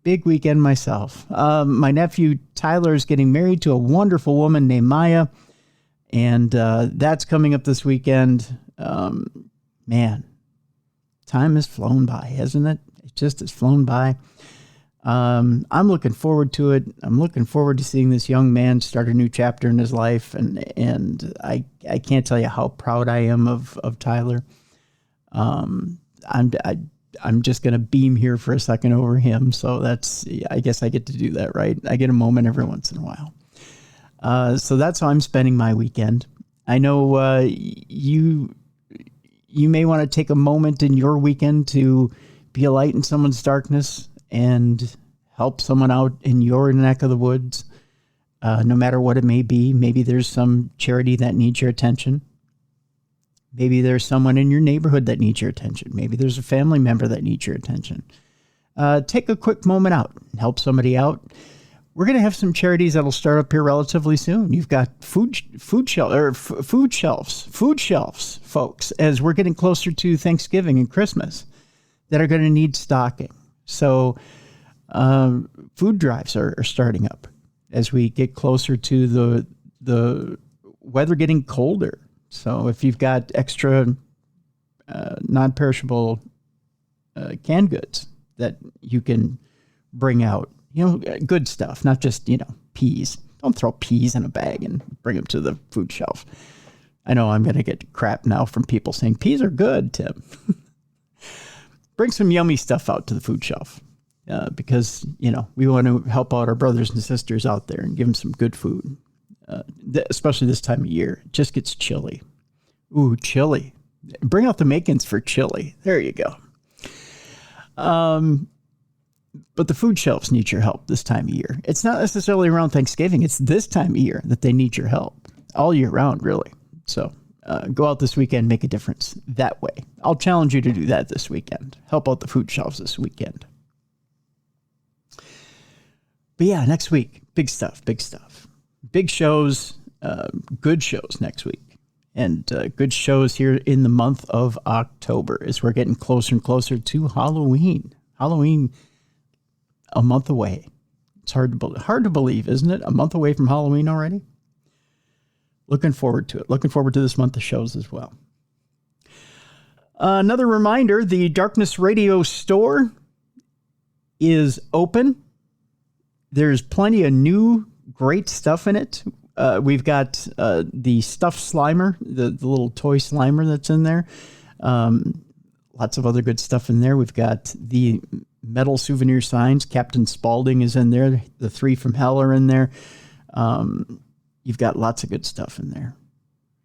Big weekend myself. My nephew Tyler is getting married to a wonderful woman named Maya. And that's coming up this weekend. Man, time has flown by, hasn't it? It just has flown by. I'm looking forward to it. I'm looking forward to seeing this young man start a new chapter in his life. And I can't tell you how proud I am of Tyler. I'm just going to beam here for a second over him. So I guess I get to do that, right? I get a moment every once in a while. So that's how I'm spending my weekend. I know you may want to take a moment in your weekend to be a light in someone's darkness and help someone out in your neck of the woods, no matter what it may be. Maybe there's some charity that needs your attention. Maybe there's someone in your neighborhood that needs your attention. Maybe there's a family member that needs your attention. Take a quick moment out and help somebody out. We're going to have some charities that'll start up here relatively soon. You've got food shelves, folks, as we're getting closer to Thanksgiving and Christmas that are going to need stocking. So food drives are starting up as we get closer to the weather getting colder. So if you've got extra non-perishable canned goods that you can bring out, good stuff, not just, peas. Don't throw peas in a bag and bring them to the food shelf. I know I'm going to get crap now from people saying peas are good, Tim. Bring some yummy stuff out to the food shelf because, we want to help out our brothers and sisters out there and give them some good food, especially this time of year. It just gets chilly. Ooh, chili. Bring out the makings for chili. There you go. But the food shelves need your help this time of year. It's not necessarily around Thanksgiving. It's this time of year that they need your help. All year round, really. So go out this weekend, make a difference that way. I'll challenge you to do that this weekend. Help out the food shelves this weekend. But yeah, next week, big stuff. Big shows, good shows next week. And good shows here in the month of October as we're getting closer and closer to Halloween. Halloween, a month away. It's hard to believe, isn't it? A month away from Halloween already? Looking forward to it. Looking forward to this month of shows as well. Another reminder, the Darkness Radio store is open. There's plenty of new, great stuff in it. We've got the stuffed Slimer, the little toy Slimer that's in there. Lots of other good stuff in there. We've got the metal souvenir signs. Captain Spaulding is in there. The 3 from Hell are in there. You've got lots of good stuff in there.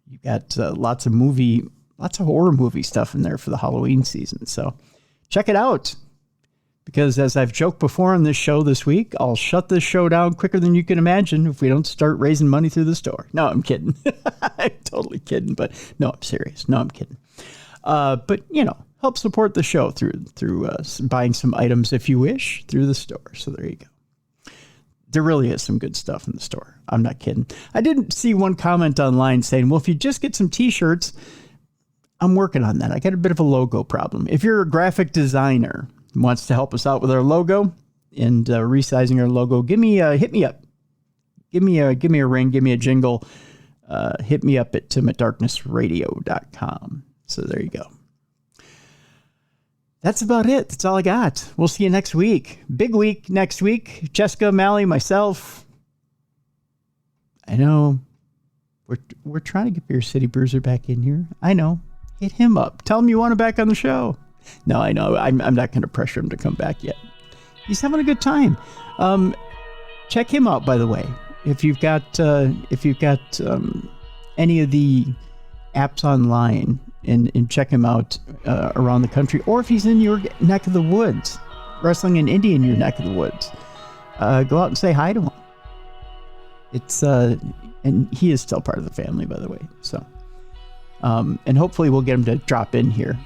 You've got lots of horror movie stuff in there for the Halloween season. So check it out. Because as I've joked before on this show this week, I'll shut this show down quicker than you can imagine if we don't start raising money through the store. No, I'm kidding. I'm totally kidding, but no, I'm serious. No, I'm kidding. But, help support the show through buying some items if you wish through the store. So there you go. There really is some good stuff in the store. I'm not kidding. I didn't see one comment online saying, well, if you just get some t-shirts, I'm working on that. I got a bit of a logo problem. If you're a graphic designer who wants to help us out with our logo and resizing our logo, hit me up. Give me a ring, give me a jingle. Hit me up at tim@darknessradio.com. So there you go. That's about it. That's all I got. We'll see you next week. Big week next week. Jessica, Mally, myself. I know. We're trying to get Beer City Bruiser back in here. I know. Hit him up. Tell him you want him back on the show. No, I know. I'm not going to pressure him to come back yet. He's having a good time. Check him out, by the way. If you've got any of the apps online, and check him out around the country, or if he's in your neck of the woods, wrestling an indie in your neck of the woods, go out and say hi to him. It's and he is still part of the family, by the way. So, and hopefully we'll get him to drop in here,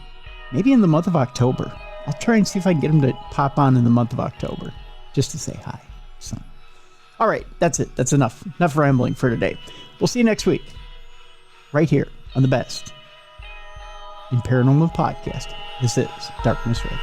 maybe in the month of October. I'll try and see if I can get him to pop on in the month of October, just to say hi. So, all right, that's it. That's enough rambling for today. We'll see you next week, right here on the best in paranormal podcasting. This is Darkness Radio.